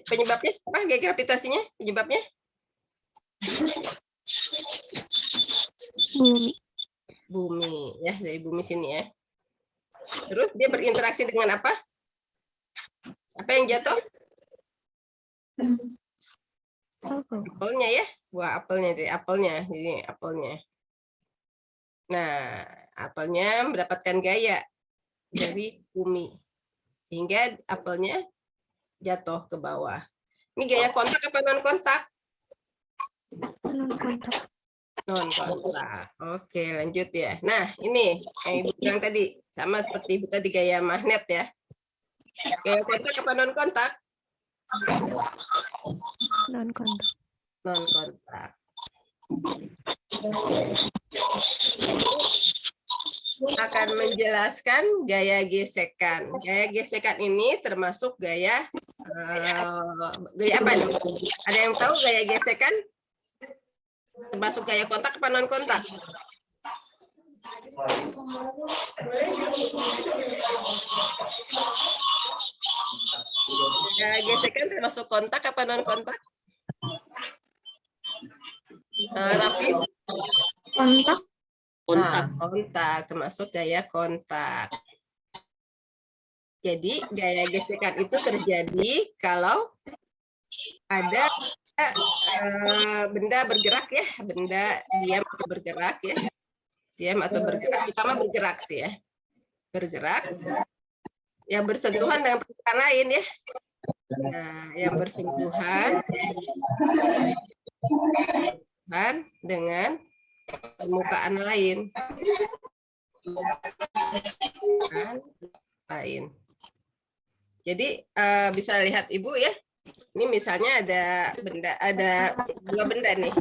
penyebabnya siapa? Gaya gravitasinya penyebabnya? Bumi. Bumi, ya, dari bumi sini ya. Terus dia berinteraksi dengan apa? Apa yang jatuh? Apelnya ya, buah apelnya, dari apelnya, jadi apelnya. Nah, apelnya mendapatkan gaya dari bumi, sehingga apelnya jatuh ke bawah. Ini gaya kontak apa non kontak? Non kontak. Non kontak. Oke, lanjut ya. Nah, ini yang Ibu bilang tadi sama seperti Ibu tadi gaya magnet ya. Gaya kontak apa non kontak? Non kontak. Non kontak. Akan menjelaskan gaya gesekan. Gaya gesekan ini termasuk gaya gaya apa nih? Ada yang tahu gaya gesekan? Termasuk gaya kontak apa non kontak? Gaya gesekan termasuk kontak apa non kontak? Raffi? Kontak. Kontak termasuk gaya kontak. Jadi gaya gesekan itu terjadi kalau ada benda bergerak ya, benda diam atau bergerak ya, diam atau bergerak, terutama bergerak sih ya, bergerak, yang bersentuhan dengan permukaan lain ya. Nah, yang bersentuhan dengan permukaan lain. Jadi bisa lihat Ibu ya. Ini misalnya ada benda, ada dua benda nih.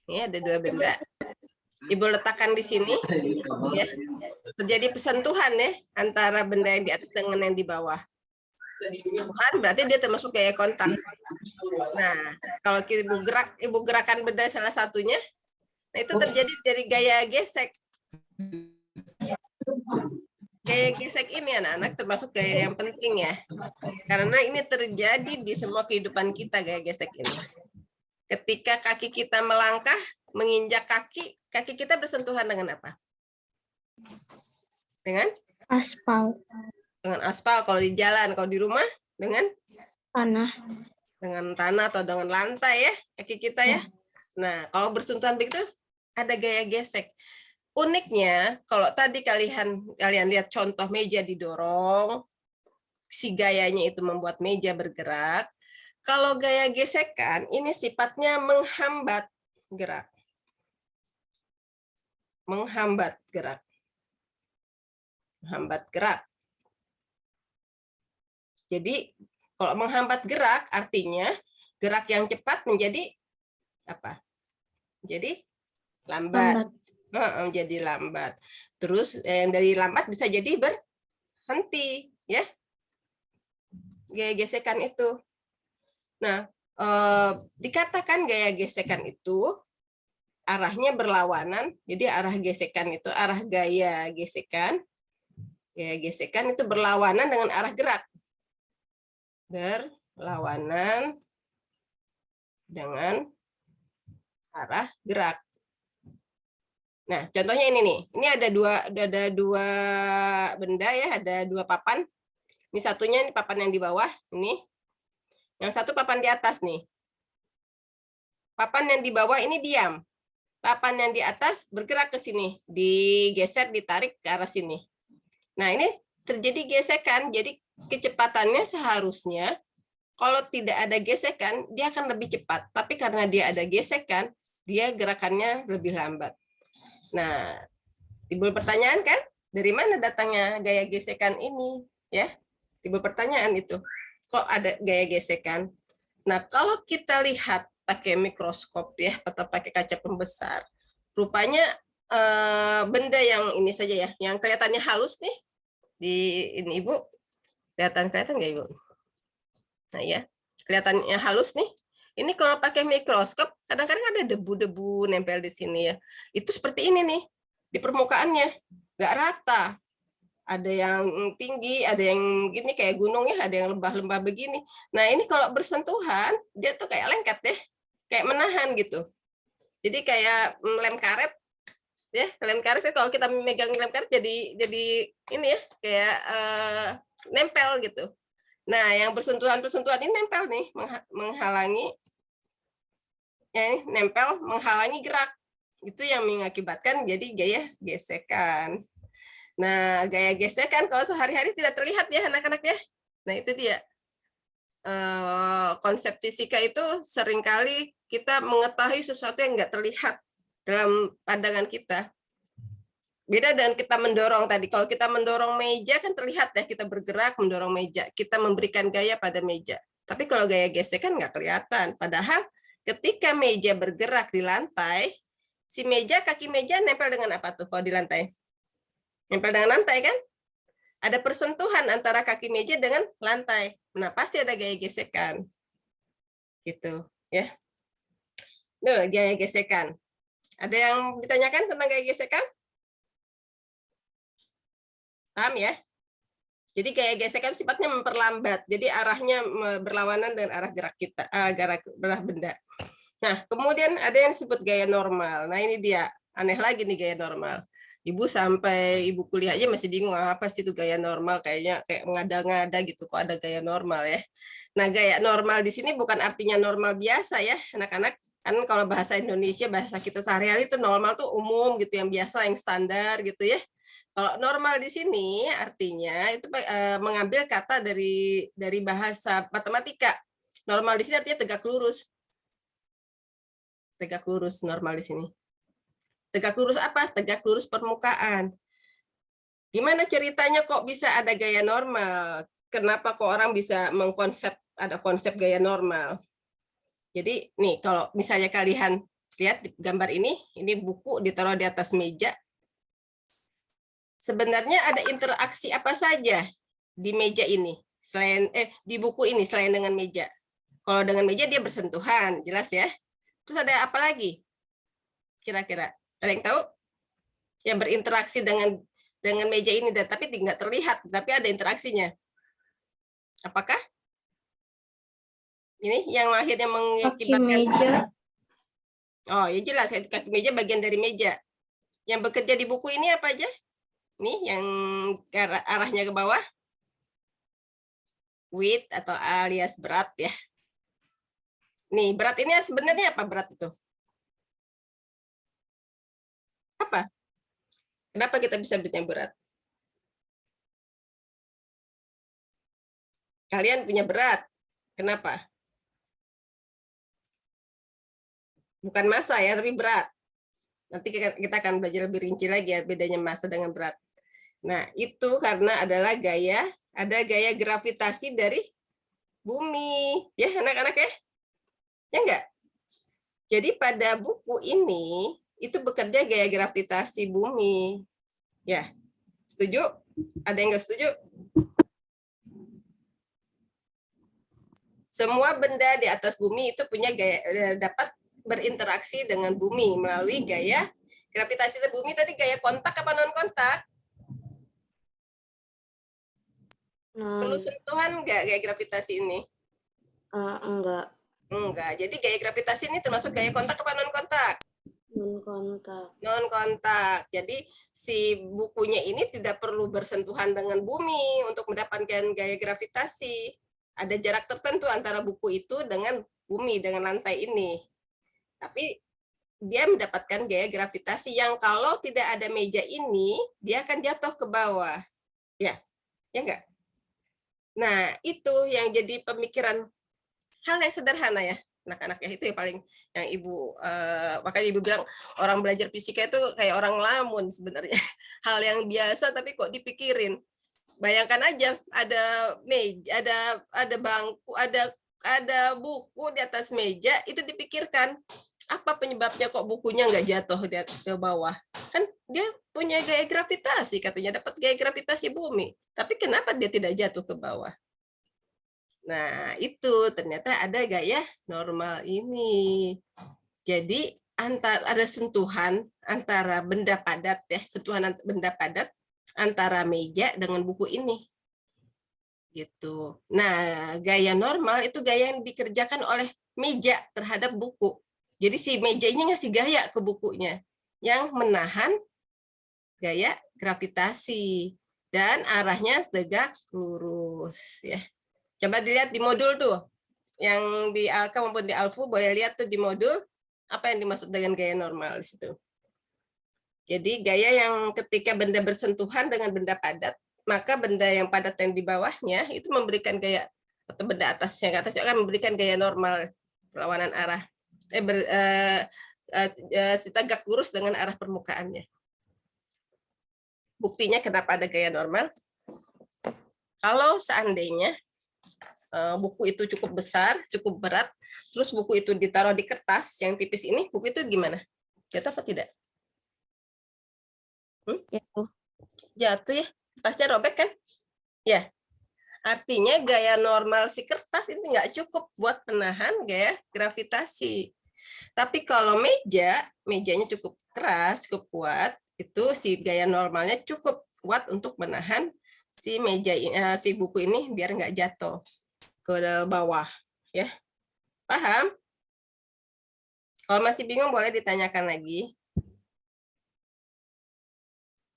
Ini ada dua benda. Ibu letakkan di sini, ya. Terjadi persentuhan ya antara benda yang di atas dengan yang di bawah. Persentuhan berarti dia termasuk gaya kontak. Nah, kalau ibu gerakan benda salah satunya, nah itu terjadi dari gaya gesek. Gaya gesek ini anak-anak termasuk gaya yang penting ya. Karena ini terjadi di semua kehidupan kita gaya gesek ini. Ketika kaki kita melangkah, menginjak kaki, kaki kita bersentuhan dengan apa? Dengan? Aspal. Dengan aspal kalau di jalan, kalau di rumah dengan? Tanah. Dengan tanah atau dengan lantai ya, kaki kita ya. Nah, kalau bersentuhan begitu, ada gaya gesek. Uniknya, kalau tadi kalian lihat contoh meja didorong, si gayanya itu membuat meja bergerak. Kalau gaya gesekan, ini sifatnya menghambat gerak. Menghambat gerak. Menghambat gerak. Jadi, kalau menghambat gerak, artinya gerak yang cepat menjadi apa? Jadi lambat. Menjadi lambat. Terus yang dari lambat bisa jadi berhenti, ya. Gaya gesekan itu. Nah, dikatakan gaya gesekan itu arahnya berlawanan. Jadi arah gesekan itu, arah gaya gesekan itu berlawanan dengan arah gerak. Berlawanan dengan arah gerak. Nah, contohnya ini nih. Ini ada dua benda ya, ada dua papan. Ini satunya ini papan yang di bawah, ini. Yang satu papan di atas nih. Papan yang di bawah ini diam. Papan yang di atas bergerak ke sini, digeser, ditarik ke arah sini. Nah, ini terjadi gesekan. Jadi kecepatannya seharusnya kalau tidak ada gesekan, dia akan lebih cepat. Tapi karena dia ada gesekan, dia gerakannya lebih lambat. Nah, timbul pertanyaan kan, dari mana datangnya gaya gesekan ini? Ya, timbul pertanyaan itu. Kok ada gaya gesekan? Nah, kalau kita lihat pakai mikroskop ya, atau pakai kaca pembesar, rupanya benda yang ini saja ya, yang kelihatannya halus nih, Di ini Ibu, kelihatan nggak Ibu? Nah ya, kelihatannya halus nih. Ini kalau pakai mikroskop, kadang-kadang ada debu-debu nempel di sini ya. Itu seperti ini nih, di permukaannya, nggak rata. Ada yang tinggi, ada yang gini kayak gunung ya, ada yang lembah-lembah begini. Nah ini kalau bersentuhan, dia tuh kayak lengket deh, kayak menahan gitu. Jadi kayak lem karet, ya lem karet kalau kita memegang lem karet jadi ini ya kayak nempel gitu. Nah yang bersentuhan ini nempel nih, menghalangi, ya ini nempel menghalangi gerak. Itu yang mengakibatkan jadi gaya gesekan. Nah, gaya gesekan kalau sehari-hari tidak terlihat ya anak-anak ya. Nah, itu dia. Konsep fisika itu seringkali kita mengetahui sesuatu yang nggak terlihat dalam pandangan kita. Beda dengan kita mendorong tadi. Kalau kita mendorong meja kan terlihat ya, kita bergerak mendorong meja. Kita memberikan gaya pada meja. Tapi kalau gaya gesekan nggak kelihatan. Padahal ketika meja bergerak di lantai, si meja, kaki meja nempel dengan apa tuh kalau di lantai? Nempel dengan lantai kan? Ada persentuhan antara kaki meja dengan lantai. Nah, pasti ada gaya gesekan. Gitu, ya. Nuh, gaya gesekan. Ada yang ditanyakan tentang gaya gesekan? Paham ya? Jadi gaya gesekan sifatnya memperlambat. Jadi arahnya berlawanan dengan arah gerak kita, gerak benda. Nah, kemudian ada yang disebut gaya normal. Nah, ini dia. Aneh lagi nih gaya normal. Ibu sampai ibu kuliah aja masih bingung apa sih itu gaya normal, kayaknya kayak ngada-ngada gitu kok ada gaya normal ya. Nah, gaya normal di sini bukan artinya normal biasa ya, anak-anak. Kan kalau bahasa Indonesia, bahasa kita sehari-hari itu normal tuh umum gitu, yang biasa, yang standar gitu ya. Kalau normal di sini artinya itu mengambil kata dari bahasa matematika. Normal di sini artinya tegak lurus. Tegak lurus normal di sini. Tegak lurus apa? Tegak lurus permukaan. Gimana ceritanya kok bisa ada gaya normal? Kenapa kok orang bisa ada konsep gaya normal? Jadi nih kalau misalnya kalian lihat di gambar ini buku ditaruh di atas meja. Sebenarnya ada interaksi apa saja di meja ini? Di buku ini selain dengan meja. Kalau dengan meja dia bersentuhan, jelas ya. Terus ada apa lagi? Kira-kira ada yang tahu? Yang berinteraksi dengan meja ini, tapi tidak terlihat, tapi ada interaksinya. Apakah? Ini yang akhirnya mengakibatkan. Kaki meja. Oh ya jelas, kaki meja bagian dari meja. Yang bekerja di buku ini apa aja? Nih yang arahnya ke bawah. Weight atau alias berat ya. Nih berat ini sebenarnya apa berat itu? Apa? Kenapa kita bisa bilang berat? Kalian punya berat. Kenapa? Bukan massa ya, tapi berat. Nanti kita akan belajar lebih rinci lagi ya bedanya massa dengan berat. Nah, itu karena ada gaya gravitasi dari bumi. Ya, anak-anak ya? Ya enggak? Jadi pada buku ini itu bekerja gaya gravitasi bumi. Ya, setuju? Ada yang nggak setuju? Semua benda di atas bumi itu punya gaya, dapat berinteraksi dengan bumi melalui gaya gravitasi bumi. Tadi gaya kontak apa non kontak? Perlu sentuhan nggak gaya gravitasi ini? Enggak. Enggak. Jadi gaya gravitasi ini termasuk gaya kontak apa non kontak? Non-kontak. Non-kontak. Jadi si bukunya ini tidak perlu bersentuhan dengan bumi untuk mendapatkan gaya gravitasi. Ada jarak tertentu antara buku itu dengan bumi, dengan lantai ini. Tapi dia mendapatkan gaya gravitasi yang kalau tidak ada meja ini, dia akan jatuh ke bawah. Ya, ya enggak? Nah, itu yang jadi pemikiran hal yang sederhana ya. Anak-anak ya itu yang paling yang ibu makanya ibu bilang orang belajar fisika itu kayak orang lamun sebenarnya. Hal yang biasa tapi kok dipikirin. Bayangkan aja ada meja, ada bangku, ada buku di atas meja itu dipikirkan apa penyebabnya kok bukunya nggak jatuh ke bawah? Kan dia punya gaya gravitasi, katanya dapat gaya gravitasi bumi. Tapi kenapa dia tidak jatuh ke bawah? Nah, itu ternyata ada gaya normal ini. Jadi ada sentuhan antara benda padat ya, sentuhan benda padat antara meja dengan buku ini. Gitu. Nah, gaya normal itu gaya yang dikerjakan oleh meja terhadap buku. Jadi si meja ini ngasih gaya ke bukunya yang menahan gaya gravitasi dan arahnya tegak lurus ya. Coba dilihat di modul tuh. Yang di Alka maupun di Alfu boleh lihat tuh di modul apa yang dimaksud dengan gaya normal di situ. Jadi gaya yang ketika benda bersentuhan dengan benda padat, maka benda yang padat yang di bawahnya itu memberikan gaya, atau benda atasnya akan memberikan gaya normal perlawanan arah, tegak lurus dengan arah permukaannya. Buktinya kenapa ada gaya normal? Kalau seandainya buku itu cukup besar, cukup berat, terus buku itu ditaruh di kertas yang tipis ini, buku itu gimana? Jatuh apa tidak? Jatuh. Jatuh ya, kertasnya robek kan? Ya, artinya gaya normal si kertas itu nggak cukup buat menahan gaya gravitasi. Tapi kalau mejanya cukup keras, cukup kuat, itu si gaya normalnya cukup kuat untuk menahan si si buku ini biar nggak jatuh ke bawah. Ya, paham? Kalau masih bingung boleh ditanyakan lagi.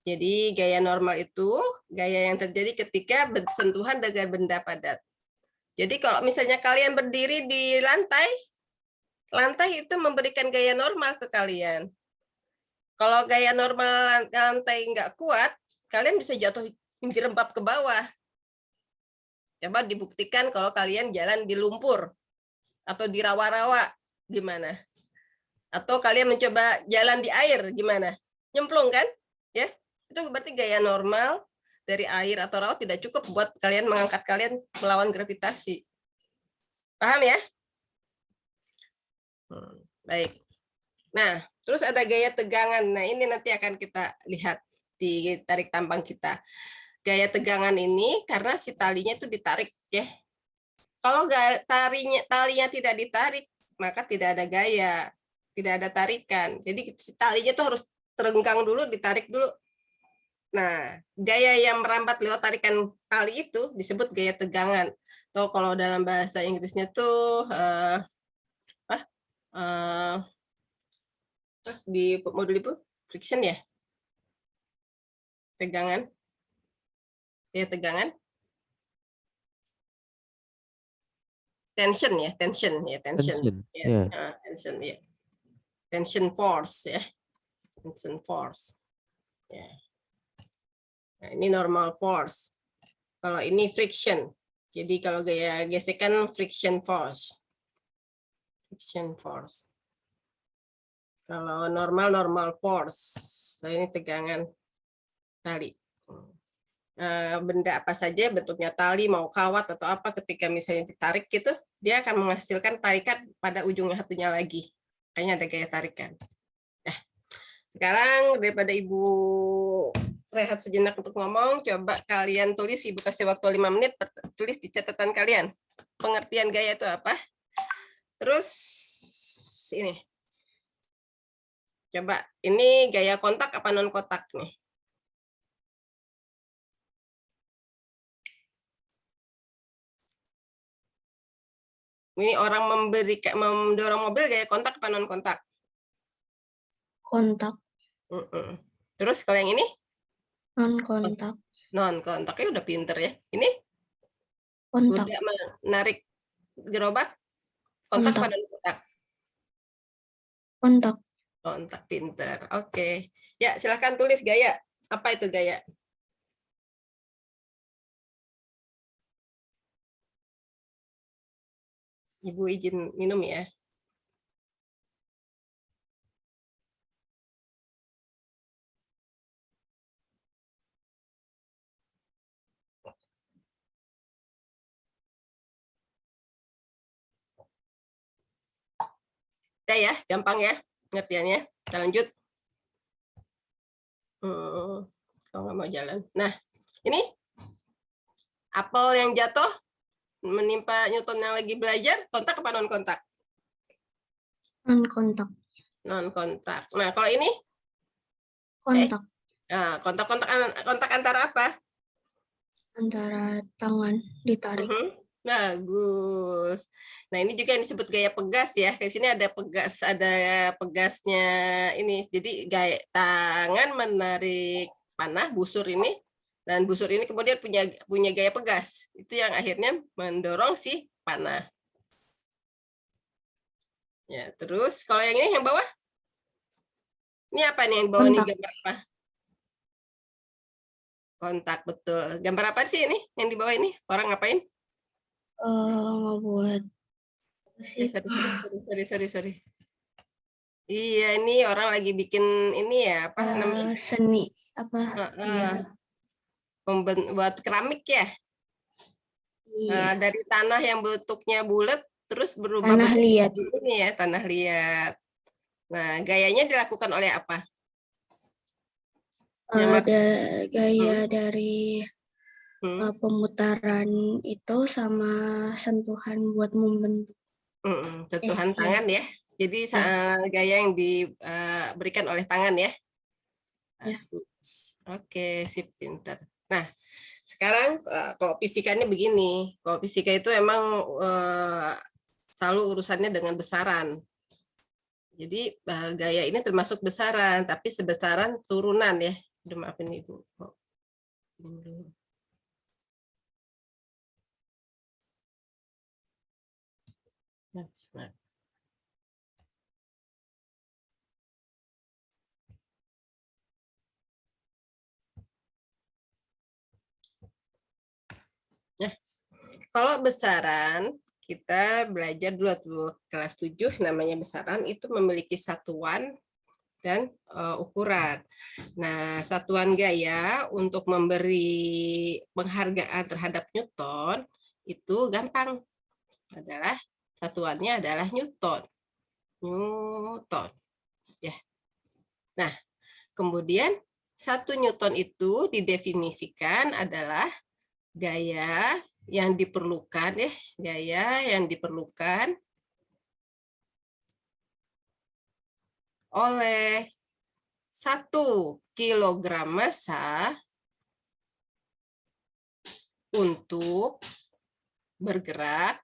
Jadi gaya normal itu gaya yang terjadi ketika bersentuhan dengan benda padat. Jadi kalau misalnya kalian berdiri di lantai, lantai itu memberikan gaya normal ke kalian. Kalau gaya normal lantai nggak kuat, kalian bisa jatuh jerembab ke bawah. Coba dibuktikan kalau kalian jalan di lumpur atau di rawa-rawa, gimana? Atau kalian mencoba jalan di air, gimana? Nyemplung kan? Ya, itu berarti gaya normal dari air atau rawa tidak cukup buat kalian mengangkat kalian melawan gravitasi. Paham ya? Baik. Nah, terus ada gaya tegangan. Nah, ini nanti akan kita lihat di tarik tambang kita. Gaya tegangan ini karena si talinya itu ditarik ya. Kalau talinya tidak ditarik, maka tidak ada gaya, tidak ada tarikan. Jadi si talinya itu harus terenggang dulu, ditarik dulu. Nah, gaya yang merambat lewat tarikan tali itu disebut gaya tegangan. Atau kalau dalam bahasa Inggrisnya tuh di modul itu friction ya, tegangan, gaya tegangan, tension ya, tension ya, tension ya, tension ya, tension force ya, tension force ya. Nah, ini normal force. Kalau ini friction. Jadi kalau gaya gesekan friction force. Friction force. Kalau normal force. Nah, ini tegangan tali. Benda apa saja bentuknya tali, mau kawat atau apa, ketika misalnya ditarik gitu, dia akan menghasilkan tarikan pada ujungnya satunya lagi. Makanya ada gaya tarikan. Nah, sekarang daripada Ibu rehat sejenak untuk ngomong, coba kalian tulis, Ibu kasih waktu 5 menit, tulis di catatan kalian. Pengertian gaya itu apa? Terus ini. Coba, ini gaya kontak apa non kontak nih? Ini orang mendorong mobil gaya kontak apa non kontak? Kontak, Terus kalau yang ini? non kontak, Non kontaknya udah pinter ya. Ini kontak, udah menarik gerobak, kontak apa non kontak? kontak, Kontak, pinter. Oke. Ya, silahkan tulis gaya. Apa itu gaya? Ibu izin minum ya. Udah ya, gampang ya pengertiannya. Kita lanjut. Kalau nggak mau jalan. Nah, ini apel yang jatuh menimpa Newton yang lagi belajar, kontak apa non kontak? Non kontak. Non kontak. Nah, kalau ini Kontak kontak antara apa? antara tangan ditarik. Bagus. Nah, ini juga yang disebut gaya pegas ya. Di sini ada pegasnya ini. Jadi gaya tangan menarik panah busur ini, dan busur ini kemudian punya gaya pegas. Itu yang akhirnya mendorong si panah. Ya, terus kalau yang ini yang bawah? Ini apa nih yang bawah nih, gambar apa? Kontak, betul. Gambar apa sih ini yang di bawah ini? Orang ngapain? Ngebuat Sorry. Iya, ini orang lagi bikin ini ya, apa namanya? seni apa? Iya. Membuat keramik ya. Iya. Dari tanah yang bentuknya bulat terus berubah Tanah bentuk liat. ini ya, tanah liat. Nah, gayanya dilakukan oleh apa? Ada gaya dari pemutaran itu sama sentuhan buat membentuk. Sentuhan tangan ya. Jadi gaya yang diberikan oleh tangan ya. Oke, sip, pintar. Nah, sekarang kalau fisikanya begini. Kalau fisika itu emang selalu urusannya dengan besaran. Jadi gaya ini termasuk besaran, tapi sebesaran turunan ya. Udah, maafin Ibu. Nah, kalau besaran kita belajar dulu tuh kelas 7 namanya besaran itu memiliki satuan dan ukuran. Nah, satuan gaya untuk memberi penghargaan terhadap Newton itu gampang. Satuannya adalah Newton. Ya. Nah, kemudian 1 Newton itu didefinisikan adalah gaya yang diperlukan oleh 1 kilogram massa untuk bergerak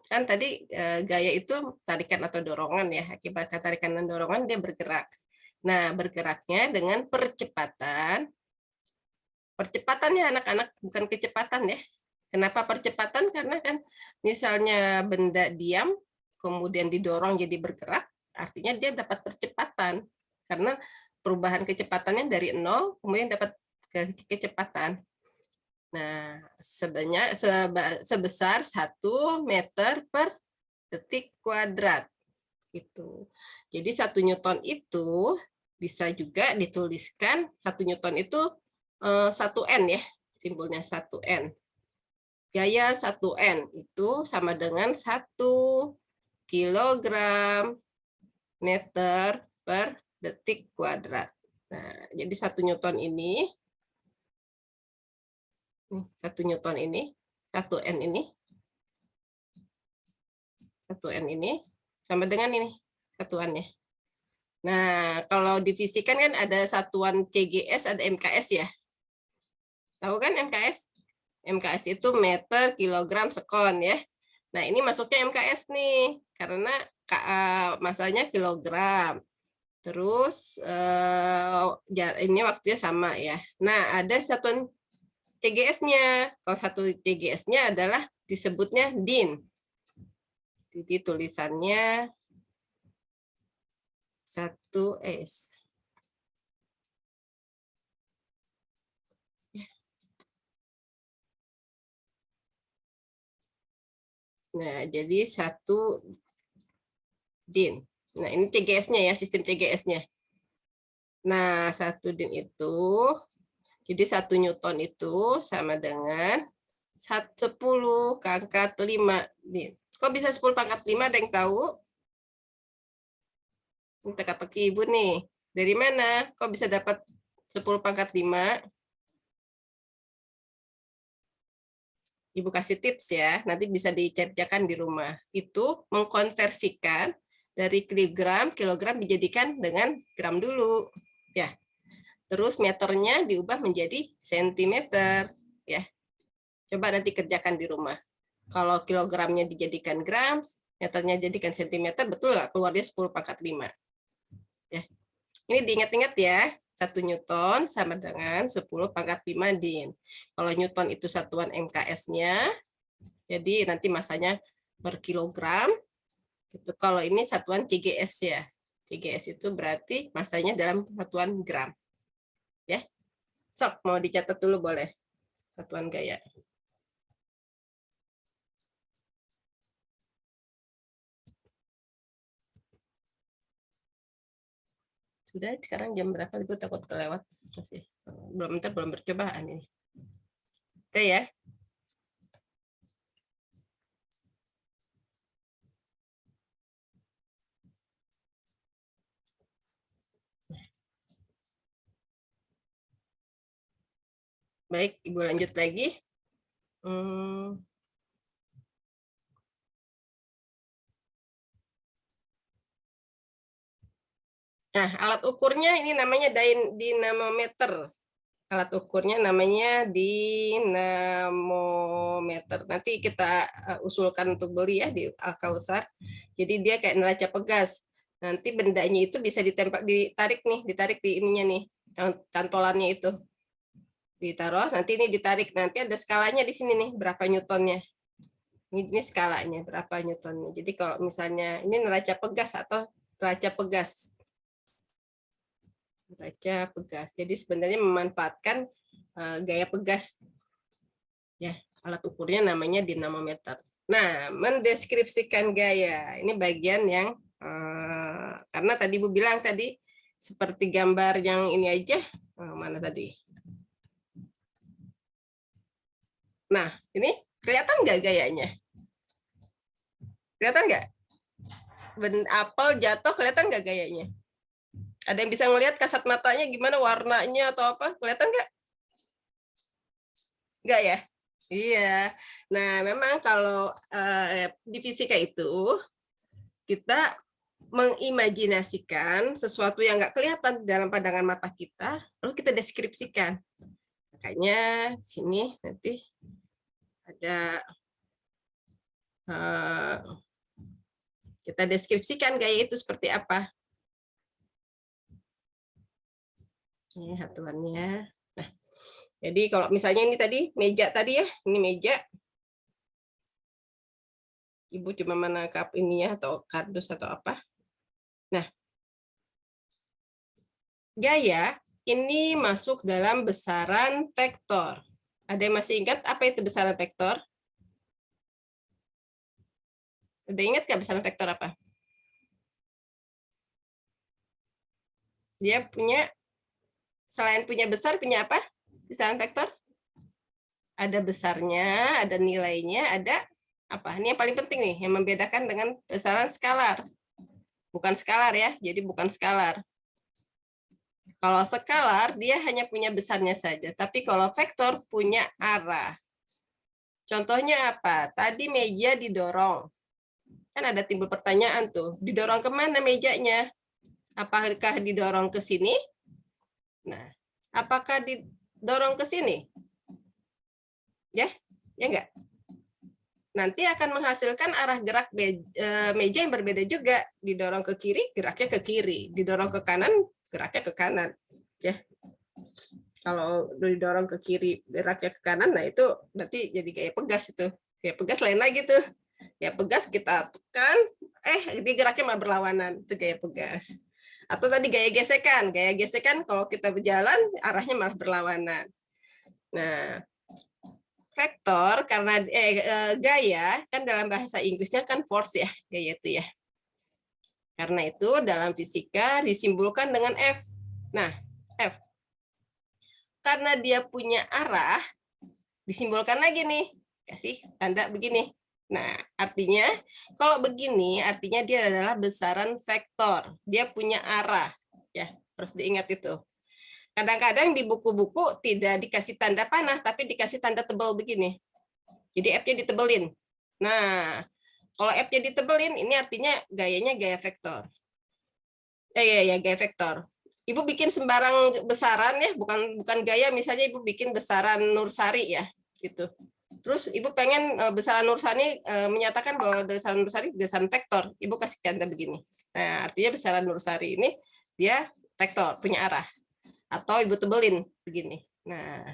kan tadi gaya itu tarikan atau dorongan ya, akibat tarikan dan dorongan dia bergerak. Nah, bergeraknya dengan percepatannya anak-anak, bukan kecepatan ya. Kenapa percepatan? Karena kan misalnya benda diam kemudian didorong jadi bergerak, artinya dia dapat percepatan karena perubahan kecepatannya dari 0 kemudian dapat kecepatan. Nah, sebesar 1 meter per detik kuadrat. Gitu. Jadi 1 Newton itu bisa juga dituliskan 1 Newton itu 1N ya, simbolnya 1N. Gaya 1N itu sama dengan 1 kilogram meter per detik kuadrat. Nah, jadi 1 Newton ini 1 Newton ini, 1N ini, 1N ini sama dengan ini satuannya. Nah, kalau di fisika kan ada satuan CGS, ada MKS ya. Tahu kan MKS? MKS itu meter, kilogram, sekon ya. Nah, ini masuknya MKS nih, karena masanya kilogram. Terus ini waktunya sama ya. Nah, ada satuan CGS-nya. Kalau satu CGS-nya adalah disebutnya din. Jadi tulisannya 1S. Nah, jadi 1 din. Nah, ini CGS-nya ya, sistem CGS-nya. Nah, 1 din itu, jadi 1 Newton itu sama dengan 10 ke angkat 5 din. Kok bisa 10⁻5? Ada yang tahu? Ini teka-teki Ibu nih. Dari mana? Kok bisa dapat 10⁻5? Ibu kasih tips ya, nanti bisa dikerjakan di rumah. Itu mengkonversikan dari kilogram dijadikan dengan gram dulu. Ya. Terus meternya diubah menjadi sentimeter. Ya. Coba nanti kerjakan di rumah. Kalau kilogramnya dijadikan gram, meternya jadikan sentimeter, betul nggak keluarnya 10⁻5? Ya. Ini diingat-ingat ya. 1 Newton sama dengan 10⁻5 din. Kalau Newton itu satuan MKS-nya, jadi nanti masanya per kilogram. Itu kalau ini satuan CGS ya. CGS itu berarti masanya dalam satuan gram. Ya. Sok, mau dicatat dulu boleh. Satuan gaya. Sudah, sekarang jam berapa? Ibu takut kelewat. Masih belum bercobaan ini. Oke ya. Baik, Ibu lanjut lagi. Nah, alat ukurnya ini namanya dinamometer. Alat ukurnya namanya dinamometer. Nanti kita usulkan untuk beli ya di Alkausar. Jadi dia kayak neraca pegas. Nanti bendanya itu bisa ditarik di ininya nih, cantolannya itu. Ditaruh, nanti ini ditarik. Nanti ada skalanya di sini nih, berapa newtonnya. Ini skalanya, berapa newtonnya. Jadi kalau misalnya ini neraca pegas atau neraca pegas. Neraca pegas. Jadi sebenarnya memanfaatkan gaya pegas. Ya, alat ukurnya namanya dinamometer. Nah, mendeskripsikan gaya. Ini bagian yang karena tadi Ibu bilang tadi seperti gambar yang ini aja. Mana tadi? Nah, ini kelihatan nggak gayanya? Kelihatan nggak? Apel jatuh, kelihatan nggak gayanya? Ada yang bisa ngelihat kasat matanya gimana warnanya atau apa? Kelihatan nggak? Nggak ya? Iya. Nah, memang kalau di fisika itu kita mengimajinasikan sesuatu yang nggak kelihatan dalam pandangan mata kita, lalu kita deskripsikan. Makanya sini nanti ada kita deskripsikan gaya itu seperti apa. Ini satuannya. Nah, jadi kalau misalnya ini tadi meja tadi ya, ini meja. Ibu cuma menangkap ini ya atau kardus atau apa. Nah, gaya ini masuk dalam besaran vektor. Ada yang masih ingat apa itu besaran vektor? Ada ingat nggak besaran vektor apa? Dia punya, selain punya besar, punya apa? Besaran vektor? Ada besarnya, ada nilainya, ada apa? Ini yang paling penting nih, yang membedakan dengan besaran skalar. Bukan skalar ya, jadi bukan skalar. Kalau skalar, dia hanya punya besarnya saja. Tapi kalau vektor punya arah. Contohnya apa? Tadi meja didorong. Kan ada timbul pertanyaan tuh, didorong kemana mejanya? Apakah didorong ke sini? Nah, apakah didorong ke sini? Ya, ya enggak? Nanti akan menghasilkan arah gerak meja yang berbeda juga. Didorong ke kiri, geraknya ke kiri. Didorong ke kanan, geraknya ke kanan. Ya. Kalau didorong ke kiri, geraknya ke kanan, nah itu berarti jadi gaya pegas itu. Gaya pegas lain lagi tuh. Ya pegas kita tekan, di geraknya malah berlawanan, itu gaya pegas. Atau tadi gaya gesekan kalau kita berjalan arahnya malah berlawanan. Nah, vektor karena gaya kan dalam bahasa Inggrisnya kan force ya, gaya itu ya. Karena itu dalam fisika disimbolkan dengan F. Nah, F. Karena dia punya arah, disimbolkan lagi nih, kasih tanda begini. Nah, artinya kalau begini, artinya dia adalah besaran vektor. Dia punya arah. Ya, harus diingat itu. Kadang-kadang di buku-buku tidak dikasih tanda panah, tapi dikasih tanda tebal begini. Jadi F-nya ditebelin. Nah, kalau F-nya ditebelin, ini artinya gayanya gaya vektor. Ya, gaya vektor. Ibu bikin sembarang besaran ya, bukan gaya, misalnya ibu bikin besaran Nursari ya, gitu. Terus ibu pengen besaran Nursari menyatakan bahwa besaran Nursari besaran vektor, ibu kasih tanda begini. Nah, artinya besaran Nursari ini dia vektor, punya arah. Atau ibu tebelin begini. Nah,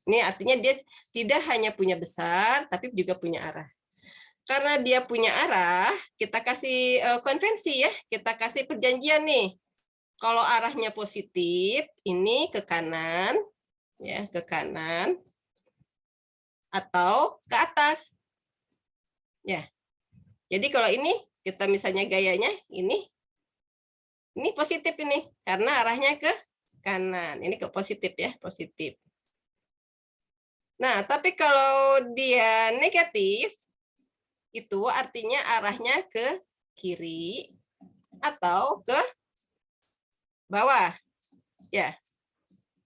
ini artinya dia tidak hanya punya besar, tapi juga punya arah. Karena dia punya arah, kita kasih konvensi ya, kita kasih perjanjian nih. Kalau arahnya positif, ini ke kanan, ya ke kanan, atau ke atas. Ya, jadi kalau ini kita misalnya gayanya ini positif ini, karena arahnya ke kanan. Ini ke positif ya, positif. Nah, tapi kalau dia negatif, itu artinya arahnya ke kiri atau ke bawah. Ya.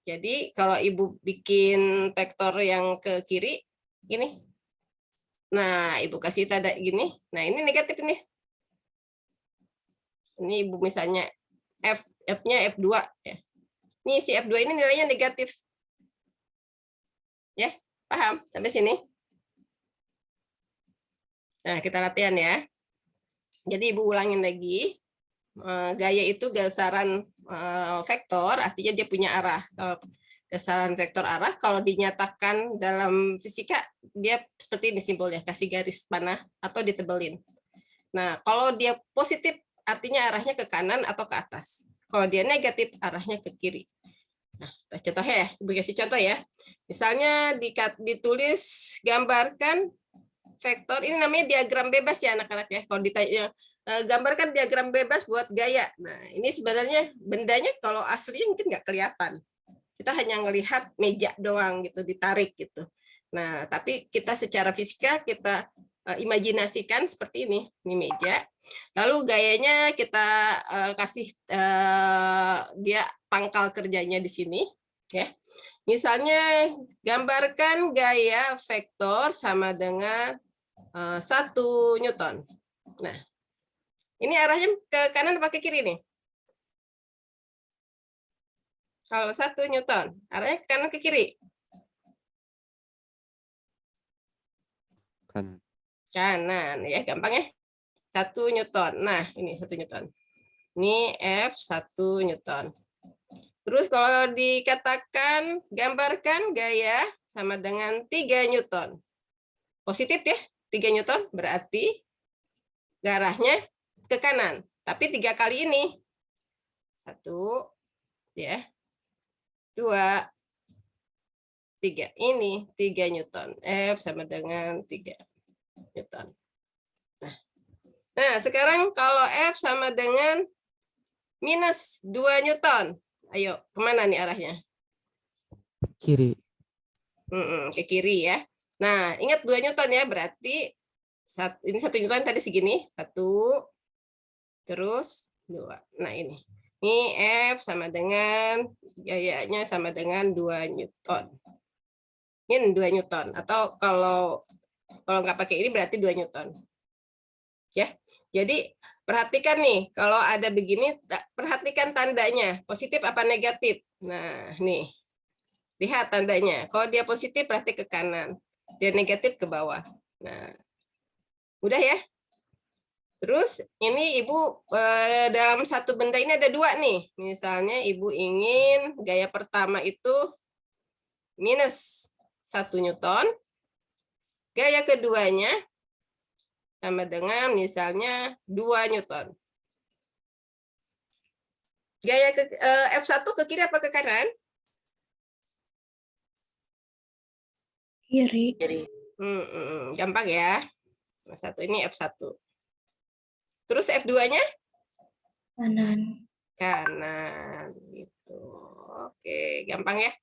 Jadi kalau ibu bikin vektor yang ke kiri ini. Nah, ibu kasih tanda gini. Nah, ini negatif ini. Ini ibu misalnya F-nya F2 ya. Ini si F2 ini nilainya negatif. Ya, paham sampai sini? Nah, kita latihan ya. Jadi ibu ulangin lagi. Gaya itu besaran vektor, artinya dia punya arah. Besaran vektor arah, kalau dinyatakan dalam fisika, dia seperti ini simbolnya, kasih garis panah atau ditebelin. Nah, kalau dia positif, artinya arahnya ke kanan atau ke atas. Kalau dia negatif, arahnya ke kiri. Nah, contoh ya, ibu kasih contoh ya. Misalnya ditulis, gambarkan vektor, ini namanya diagram bebas ya anak-anak ya. Kalau ditanya, gambarkan diagram bebas buat gaya. Nah, ini sebenarnya bendanya kalau aslinya mungkin nggak kelihatan. Kita hanya ngelihat meja doang gitu, ditarik gitu. Nah, tapi kita secara fisika kita imajinasikan seperti ini meja. Lalu gayanya kita kasih dia pangkal kerjanya di sini, ya. Misalnya gambarkan gaya vektor sama dengan 1 Newton. Nah, ini arahnya ke kanan apa ke kiri nih? Kalau 1 Newton, arahnya ke kanan ke kiri? Kanan, ya gampang ya. 1 Newton. Nah, ini 1 Newton. Ini F1 Newton. Terus kalau dikatakan gambarkan gaya sama dengan 3 Newton. Positif ya, 3 Newton berarti arahnya ke kanan. Tapi 3 kali ini. 1, ya. 2, 3. Ini 3 Newton. F sama dengan 3 Newton. Nah, sekarang kalau F sama dengan minus 2 Newton. Ayo, kemana nih arahnya? Kiri. Ke kiri ya. Nah, ingat 2 Newton ya, berarti ini 1 Newton tadi segini. 1, terus 2. Nah, ini. Ini F sama dengan, gayanya sama dengan 2 Newton. Ini 2 Newton. Atau kalau nggak pakai ini berarti 2 Newton. Ya, jadi perhatikan nih, kalau ada begini, perhatikan tandanya, positif apa negatif. Nah, nih, lihat tandanya. Kalau dia positif berarti ke kanan, dia negatif ke bawah. Nah, udah ya. Terus ini ibu dalam satu benda ini ada 2 nih. Misalnya ibu ingin gaya pertama itu minus 1 Newton, gaya keduanya sama dengan misalnya 2 Newton. Gaya F1 ke kiri apa ke kanan? Kiri. Gampang ya. F1 ini F1. Terus F2-nya? Kanan. Kanan. Gitu. Oke, gampang ya.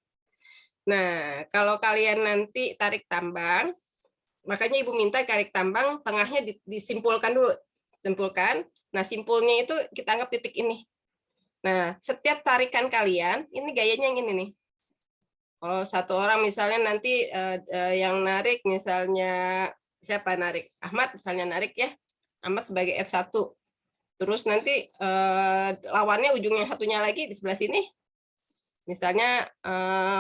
Nah, kalau kalian nanti tarik tambang, makanya Ibu minta tarik tambang tengahnya disimpulkan dulu. Simpulkan. Nah, simpulnya itu kita anggap titik ini. Nah, setiap tarikan kalian, ini gayanya yang ini nih. Kalau satu orang misalnya nanti yang narik misalnya siapa narik? Ahmad misalnya narik ya. Ahmad sebagai F1. Terus nanti lawannya ujungnya satunya lagi di sebelah sini. Misalnya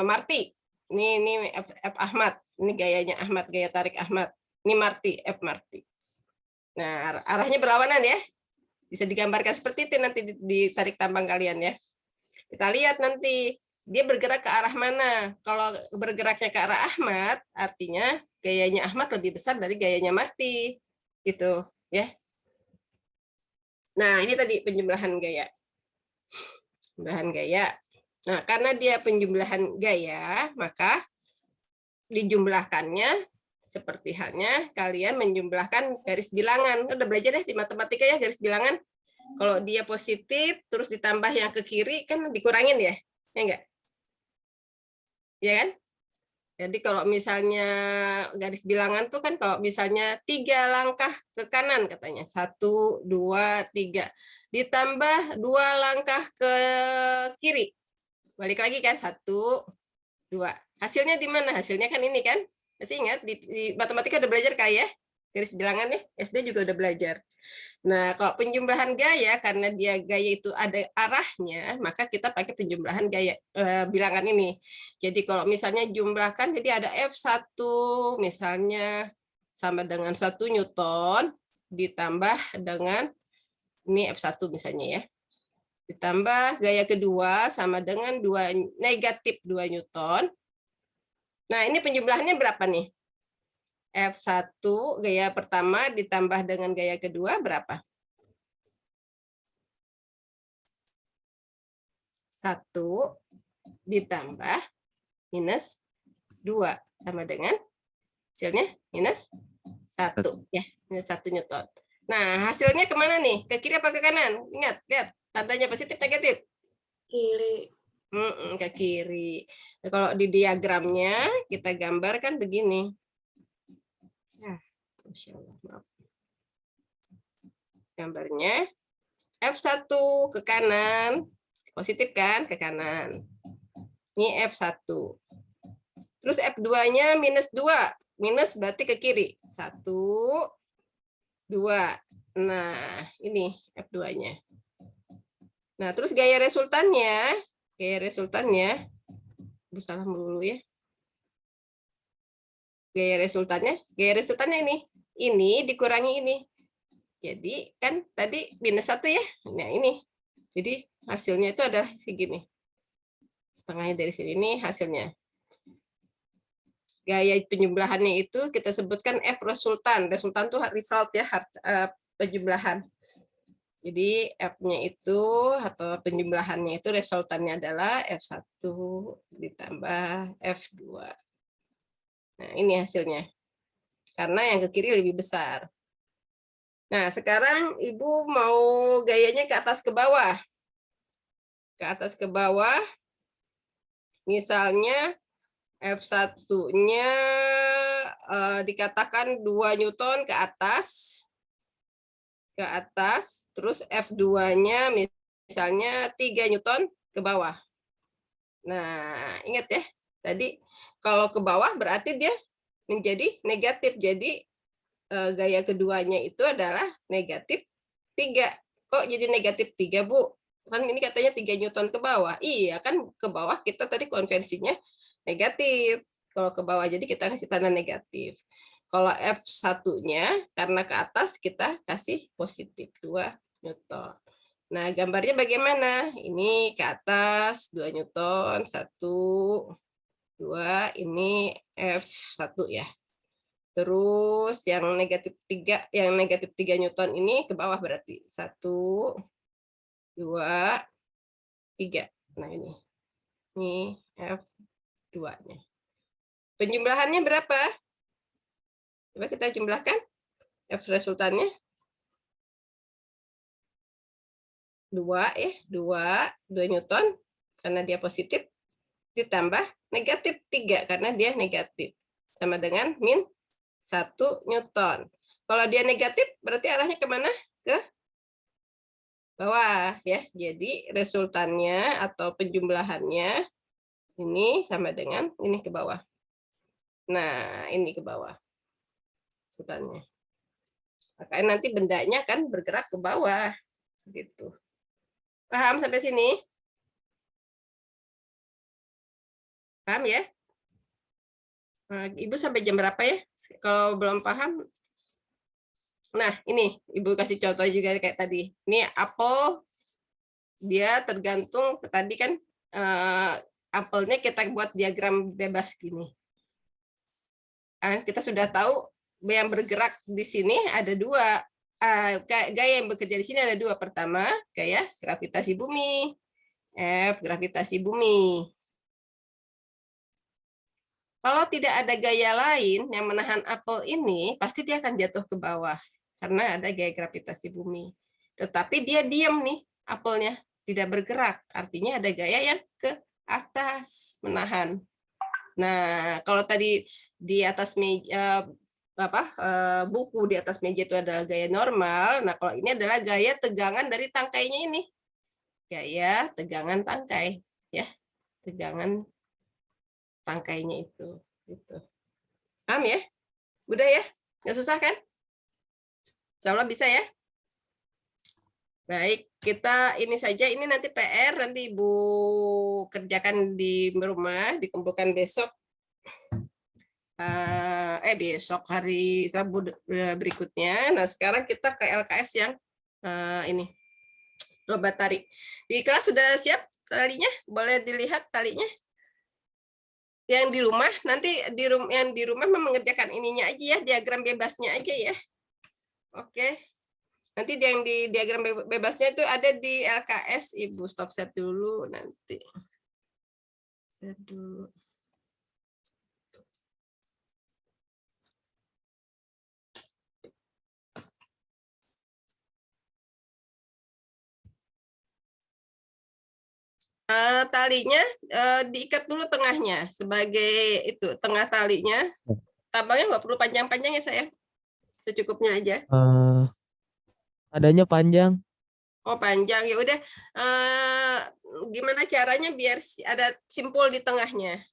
Marti. Ini F Ahmad. Ini gayanya Ahmad, gaya tarik Ahmad. Ini Marti, F Marti. Nah, arahnya berlawanan ya. Bisa digambarkan seperti itu nanti di tarik tambang kalian ya. Kita lihat nanti dia bergerak ke arah mana. Kalau bergeraknya ke arah Ahmad, artinya gayanya Ahmad lebih besar dari gayanya Marti. Gitu ya. Nah, ini tadi penjumlahan gaya. Penjumlahan gaya. Nah, karena dia penjumlahan gaya, maka dijumlahkannya seperti halnya kalian menjumlahkan garis bilangan. Udah belajar deh di matematika ya garis bilangan. Kalau dia positif terus ditambah yang ke kiri kan dikurangin ya. Ya enggak? Ya kan? Jadi kalau misalnya garis bilangan tuh kan kalau misalnya 3 langkah ke kanan katanya. 1, 2, 3. Ditambah 2 langkah ke kiri. Balik lagi kan 1, 2. Hasilnya di mana? Hasilnya kan ini kan? Masih ingat di matematika udah belajar kali ya? Garis bilangan ya, SD juga udah belajar. Nah, kalau penjumlahan gaya karena dia gaya itu ada arahnya, maka kita pakai penjumlahan gaya bilangan ini. Jadi kalau misalnya jumlahkan jadi ada F1 misalnya sama dengan 1 Newton ditambah dengan ini F1 misalnya ya. Ditambah gaya kedua sama dengan negatif 2 Newton. Nah, ini penjumlahannya berapa nih? F1 gaya pertama ditambah dengan gaya kedua berapa? 1 ditambah minus 2 sama dengan hasilnya minus 1 ya, minus 1 Newton. Nah, hasilnya kemana nih? Ke kiri apa ke kanan? Ingat, lihat tandanya positif negatif. Kiri. Ke kiri. Nah, kalau di diagramnya kita gambarkan begini. Masya Allah, maaf. Gambarnya F1 ke kanan, positif kan ke kanan. Ini F1. Terus F2-nya minus 2. Minus berarti ke kiri. 1, 2. Nah, ini F2-nya. Nah, terus gaya resultannya salah dulu ya. Gaya resultannya ini dikurangi ini. Jadi kan tadi minus 1 ya. Nah, ini. Jadi hasilnya itu adalah segini. Setengahnya dari sini ini hasilnya. Gaya penjumlahannya itu kita sebutkan F resultan. Resultan itu result ya, penjumlahan. Jadi F-nya itu atau penjumlahannya itu resultannya adalah F1 ditambah F2. Nah, ini hasilnya. Karena yang ke kiri lebih besar. Nah, sekarang Ibu mau gayanya ke atas ke bawah. Ke atas ke bawah. Misalnya F1-nya dikatakan 2 Newton ke atas, terus F2-nya misalnya 3 Newton ke bawah. Nah, ingat ya, tadi kalau ke bawah berarti dia menjadi negatif. Jadi gaya keduanya itu adalah negatif 3. Kok jadi negatif 3, Bu? Kan ini katanya 3 Newton ke bawah. Iya, kan ke bawah kita tadi konvensinya negatif. Kalau ke bawah jadi kita kasih tanda negatif. Kalau F1-nya karena ke atas kita kasih positif 2 Newton. Nah, gambarnya bagaimana? Ini ke atas 2 Newton, 1, 2, ini F1 ya. Terus yang negatif 3 Newton ini ke bawah berarti 1, 2, 3. Nah, ini F2-nya. Penjumlahannya berapa? Coba kita jumlahkan. F resultannya 2 ya, 2 Newton karena dia positif ditambah negatif 3 karena dia negatif. Sama dengan min 1 Newton. Kalau dia negatif, berarti arahnya kemana? Ke bawah ya. Jadi resultannya atau penjumlahannya ini sama dengan ini ke bawah. Nah, ini ke bawah. Resultannya. Makanya nanti bendanya akan bergerak ke bawah. Gitu. Paham sampai sini? Paham ya? Ibu sampai jam berapa ya? Kalau belum paham. Nah, ini Ibu kasih contoh juga kayak tadi. Ini apel, dia tergantung, tadi kan apelnya kita buat diagram bebas gini. Kita sudah tahu yang bergerak di sini ada dua. Gaya yang bekerja di sini ada dua. Pertama, gaya gravitasi bumi. F, gravitasi bumi. Kalau tidak ada gaya lain yang menahan apel ini, pasti dia akan jatuh ke bawah. Karena ada gaya gravitasi bumi. Tetapi dia diam nih, apelnya. Tidak bergerak. Artinya ada gaya yang ke atas, menahan. Nah, kalau tadi di atas meja, buku di atas meja itu adalah gaya normal. Nah, kalau ini adalah gaya tegangan dari tangkainya ini. Gaya tegangan tangkai. Ya, tegangan tangkainya itu. Gitu. Paham ya? Udah ya? Nggak susah kan? Insya Allah bisa ya? Baik, kita ini saja. Ini nanti PR, nanti Ibu kerjakan di rumah, dikumpulkan besok. Besok hari Rabu berikutnya. Nah, sekarang kita ke LKS yang ini. Lomba tarik. Di kelas sudah siap talinya? Boleh dilihat talinya? Yang di rumah nanti yang di rumah mengerjakan ininya aja ya, diagram bebasnya aja ya. Oke. Nanti yang di diagram bebasnya itu ada di LKS. Ibu stop share dulu nanti. Share dulu. Talinya diikat dulu tengahnya sebagai itu tengah talinya. Tabangnya nggak perlu panjang-panjang ya sayang, secukupnya aja. Adanya panjang. Oh panjang ya udah. Gimana caranya biar ada simpul di tengahnya?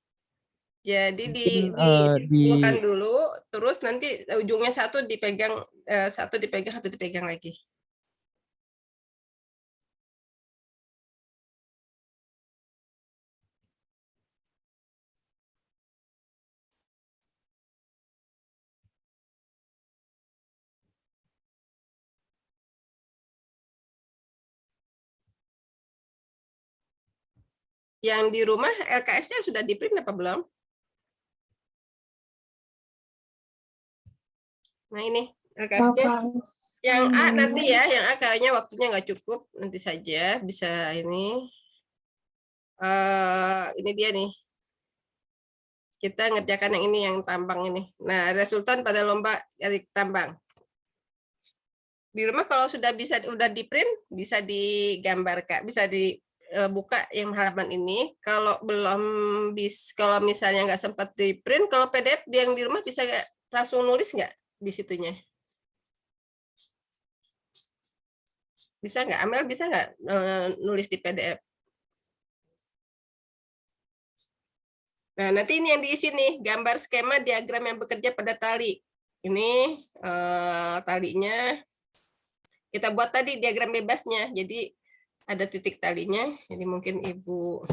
Jadi disimpulkan dulu, terus nanti ujungnya satu dipegang lagi. Yang di rumah LKS-nya sudah di-print apa belum? Nah ini LKS-nya. Yang A nanti ya, yang A kayaknya waktunya nggak cukup, nanti saja bisa ini. Ini dia nih. Kita ngerjakan yang ini, yang tambang ini. Nah, resultan pada lomba dari tambang. Di rumah kalau sudah udah di-print, bisa digambarkan, bisa dibuka yang halaman ini. Kalau belum kalau misalnya nggak sempat di-print, kalau PDF yang di rumah bisa langsung nulis nggak di situnya? Bisa nggak? Amel bisa nggak nulis di PDF? Nah, nanti ini yang diisi nih, gambar skema diagram yang bekerja pada tali. Ini talinya. Kita buat tadi diagram bebasnya. Jadi ada titik talinya. Jadi mungkin Ibu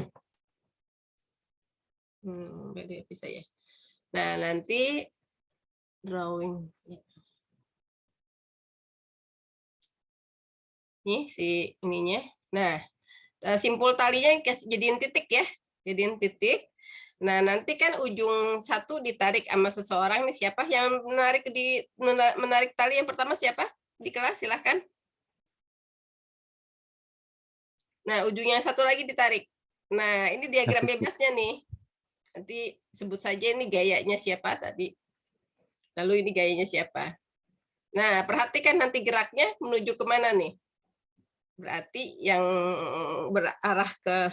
bisa ya. Nah, nanti drawing. Ini si ininya. Nah, simpul talinya jadiin titik ya. Jadiin titik. Nah, nanti kan ujung satu ditarik sama seseorang nih, siapa yang menarik tali yang pertama siapa? Di kelas silahkan. Nah, ujungnya satu lagi ditarik. Nah, ini diagram bebasnya nih. Nanti sebut saja ini gayanya siapa tadi. Lalu ini gayanya siapa. Nah, perhatikan nanti geraknya menuju kemana nih. Berarti yang berarah ke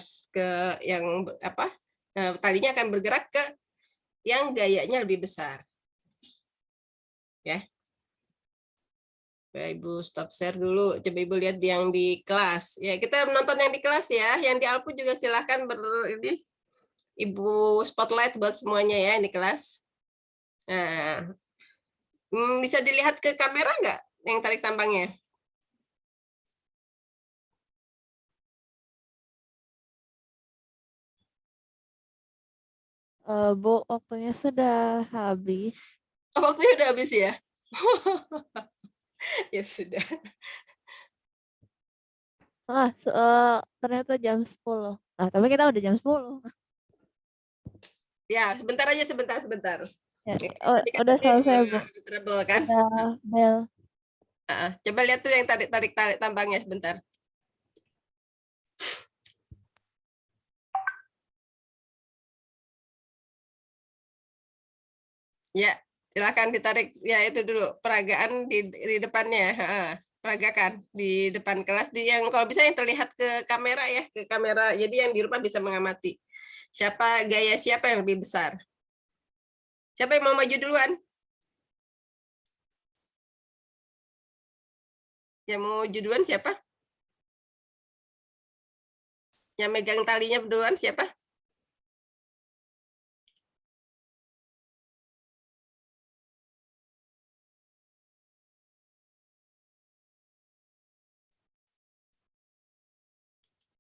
yang apa? Nah, talinya akan bergerak ke yang gayanya lebih besar. ya. Coba Ibu stop share dulu. Coba Ibu lihat yang di kelas. Ya, kita menonton yang di kelas ya. Yang di Alpu juga silahkan ini Ibu spotlight buat semuanya ya di kelas. Nah, bisa dilihat ke kamera nggak yang tarik tambangnya? Bu, waktunya sudah habis. Oh, waktunya udah habis ya? Ya sudah. Ternyata jam 10. Nah, tapi kita udah jam 10. Ya, sebentar aja, sebentar. Ya, Tadi kan udah selesai, Bu. ada trouble kan? Udah bel. Coba lihat tuh yang tarik tambangnya sebentar. Ya, silakan ditarik. Ya, itu dulu peragaan di depannya. Peragakan di depan kelas. Yang kalau bisa yang terlihat ke kamera ya, ke kamera. Jadi yang di rumah bisa mengamati. Gaya siapa yang lebih besar? Siapa yang mau maju duluan? Yang mau maju duluan siapa? Yang megang talinya duluan siapa?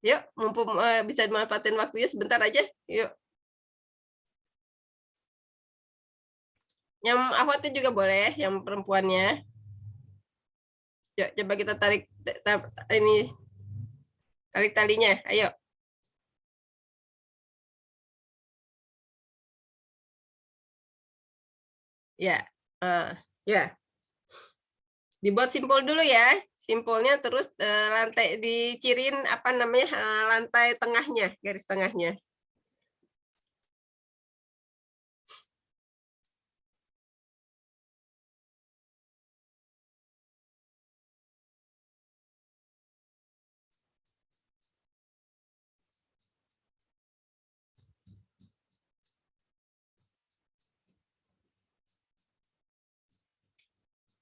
Yuk, mumpung bisa dimanfaatin waktunya sebentar aja. Yuk. Yang awatnya juga boleh, yang perempuannya. Yuk, coba kita tarik ini tarik talinya. Ayo. Ya. Ya. Dibuat simpul dulu ya. Simpulnya terus lantai dicirin apa namanya? Lantai tengahnya, garis tengahnya.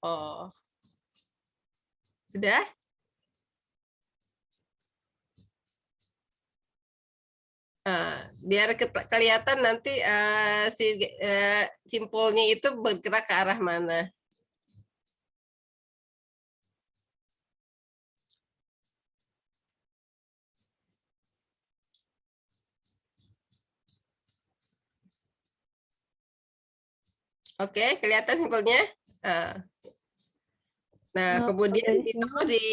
Oh. Sudah? Biar kelihatan nanti si simpulnya itu bergerak ke arah mana. Oke, kelihatan simpulnya. Nah, kemudian ditaruh di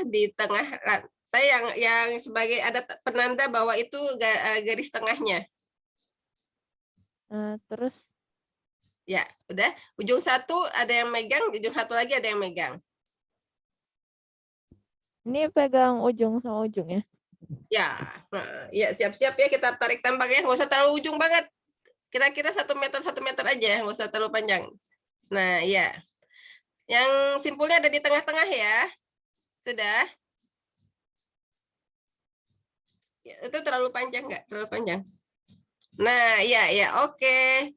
di tengah lantai yang sebagai ada penanda bahwa itu garis tengahnya. Terus? Ya, udah. Ujung satu ada yang megang, ujung satu lagi ada yang megang. Ini pegang ujung sama ujung ya? Ya siap-siap ya kita tarik tambangnya. Nggak usah terlalu ujung banget. Kira-kira 1 meter aja, nggak usah terlalu panjang. Nah, ya. Yang simpulnya ada di tengah-tengah ya. Sudah? Ya, itu terlalu panjang nggak? Terlalu panjang. Nah, ya, oke.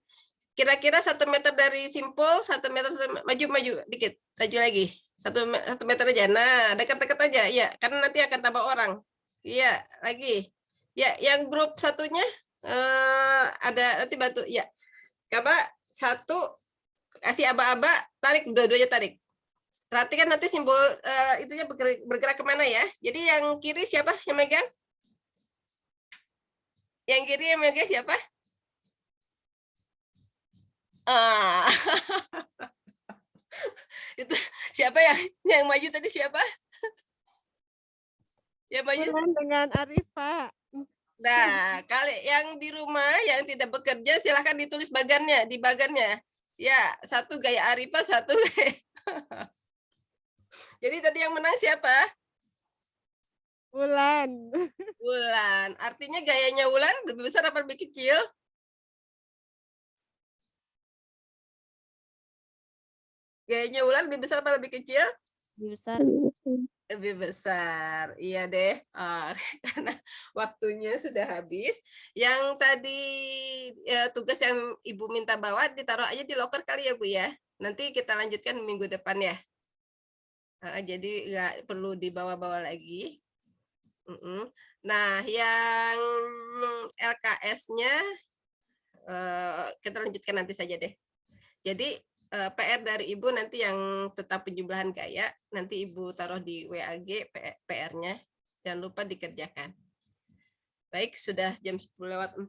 Kira-kira 1 meter dari simpul, 1 meter, maju dikit, maju lagi. 1 meter aja. Nah, dekat-dekat aja, ya, karena nanti akan tambah orang. Iya, lagi. Ya, yang grup satunya ada nanti bantu. Ya, coba 1 kasih aba-aba, tarik dua-duanya tarik. Perhatikan nanti simbol itunya bergerak kemana ya. Jadi yang kiri siapa yang megang? Yang kiri yang megang siapa? Itu siapa yang maju tadi siapa? Yang maju dengan Arifa. Nah, kali yang di rumah yang tidak bekerja silahkan ditulis di bagannya. Ya, 1 gaya Arifa, 1 gaya. Jadi tadi yang menang siapa? Wulan. Wulan. Artinya gayanya Wulan lebih besar apa lebih kecil? Gayanya Wulan lebih besar apa lebih kecil? Lebih besar. Lebih besar. Iya deh. Karena waktunya sudah habis. Yang tadi tugas yang Ibu minta bawa ditaruh aja di loker kali ya Bu ya. Nanti kita lanjutkan minggu depan ya. Jadi nggak perlu dibawa-bawa lagi. Nah, yang LKS-nya kita lanjutkan nanti saja deh. Jadi PR dari Ibu nanti yang tentang penjumlahan gaya, nanti Ibu taruh di WAG PR-nya. Jangan lupa dikerjakan. Baik, sudah jam 10:04.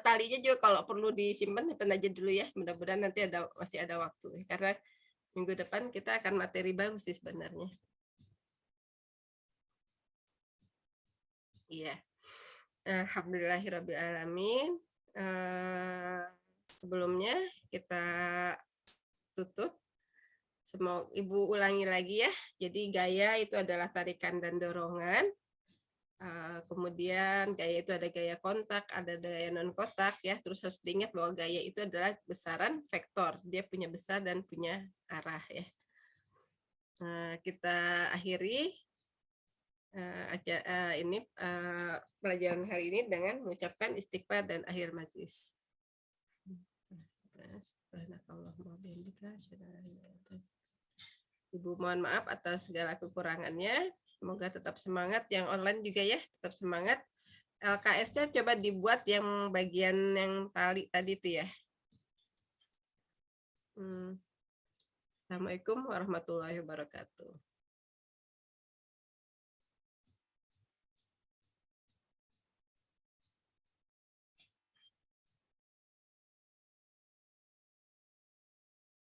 Talinya juga kalau perlu disimpan aja dulu ya. Mudah-mudahan nanti masih ada waktu. Karena minggu depan kita akan materi baru sih sebenarnya. Iya. Alhamdulillahirrabbilalamin. Sebelumnya kita tutup. Semoga Ibu ulangi lagi ya. Jadi gaya itu adalah tarikan dan dorongan. Kemudian gaya itu ada gaya kontak, ada gaya non kontak ya. Terus harus diingat bahwa gaya itu adalah besaran vektor. Dia punya besar dan punya arah ya. Kita akhiri pelajaran hari ini dengan mengucapkan istighfar dan akhir majlis. Ibu mohon maaf atas segala kekurangannya. Semoga tetap semangat. Yang online juga ya, tetap semangat. LKS-nya coba dibuat yang bagian yang tali tadi itu ya. Assalamualaikum warahmatullahi wabarakatuh.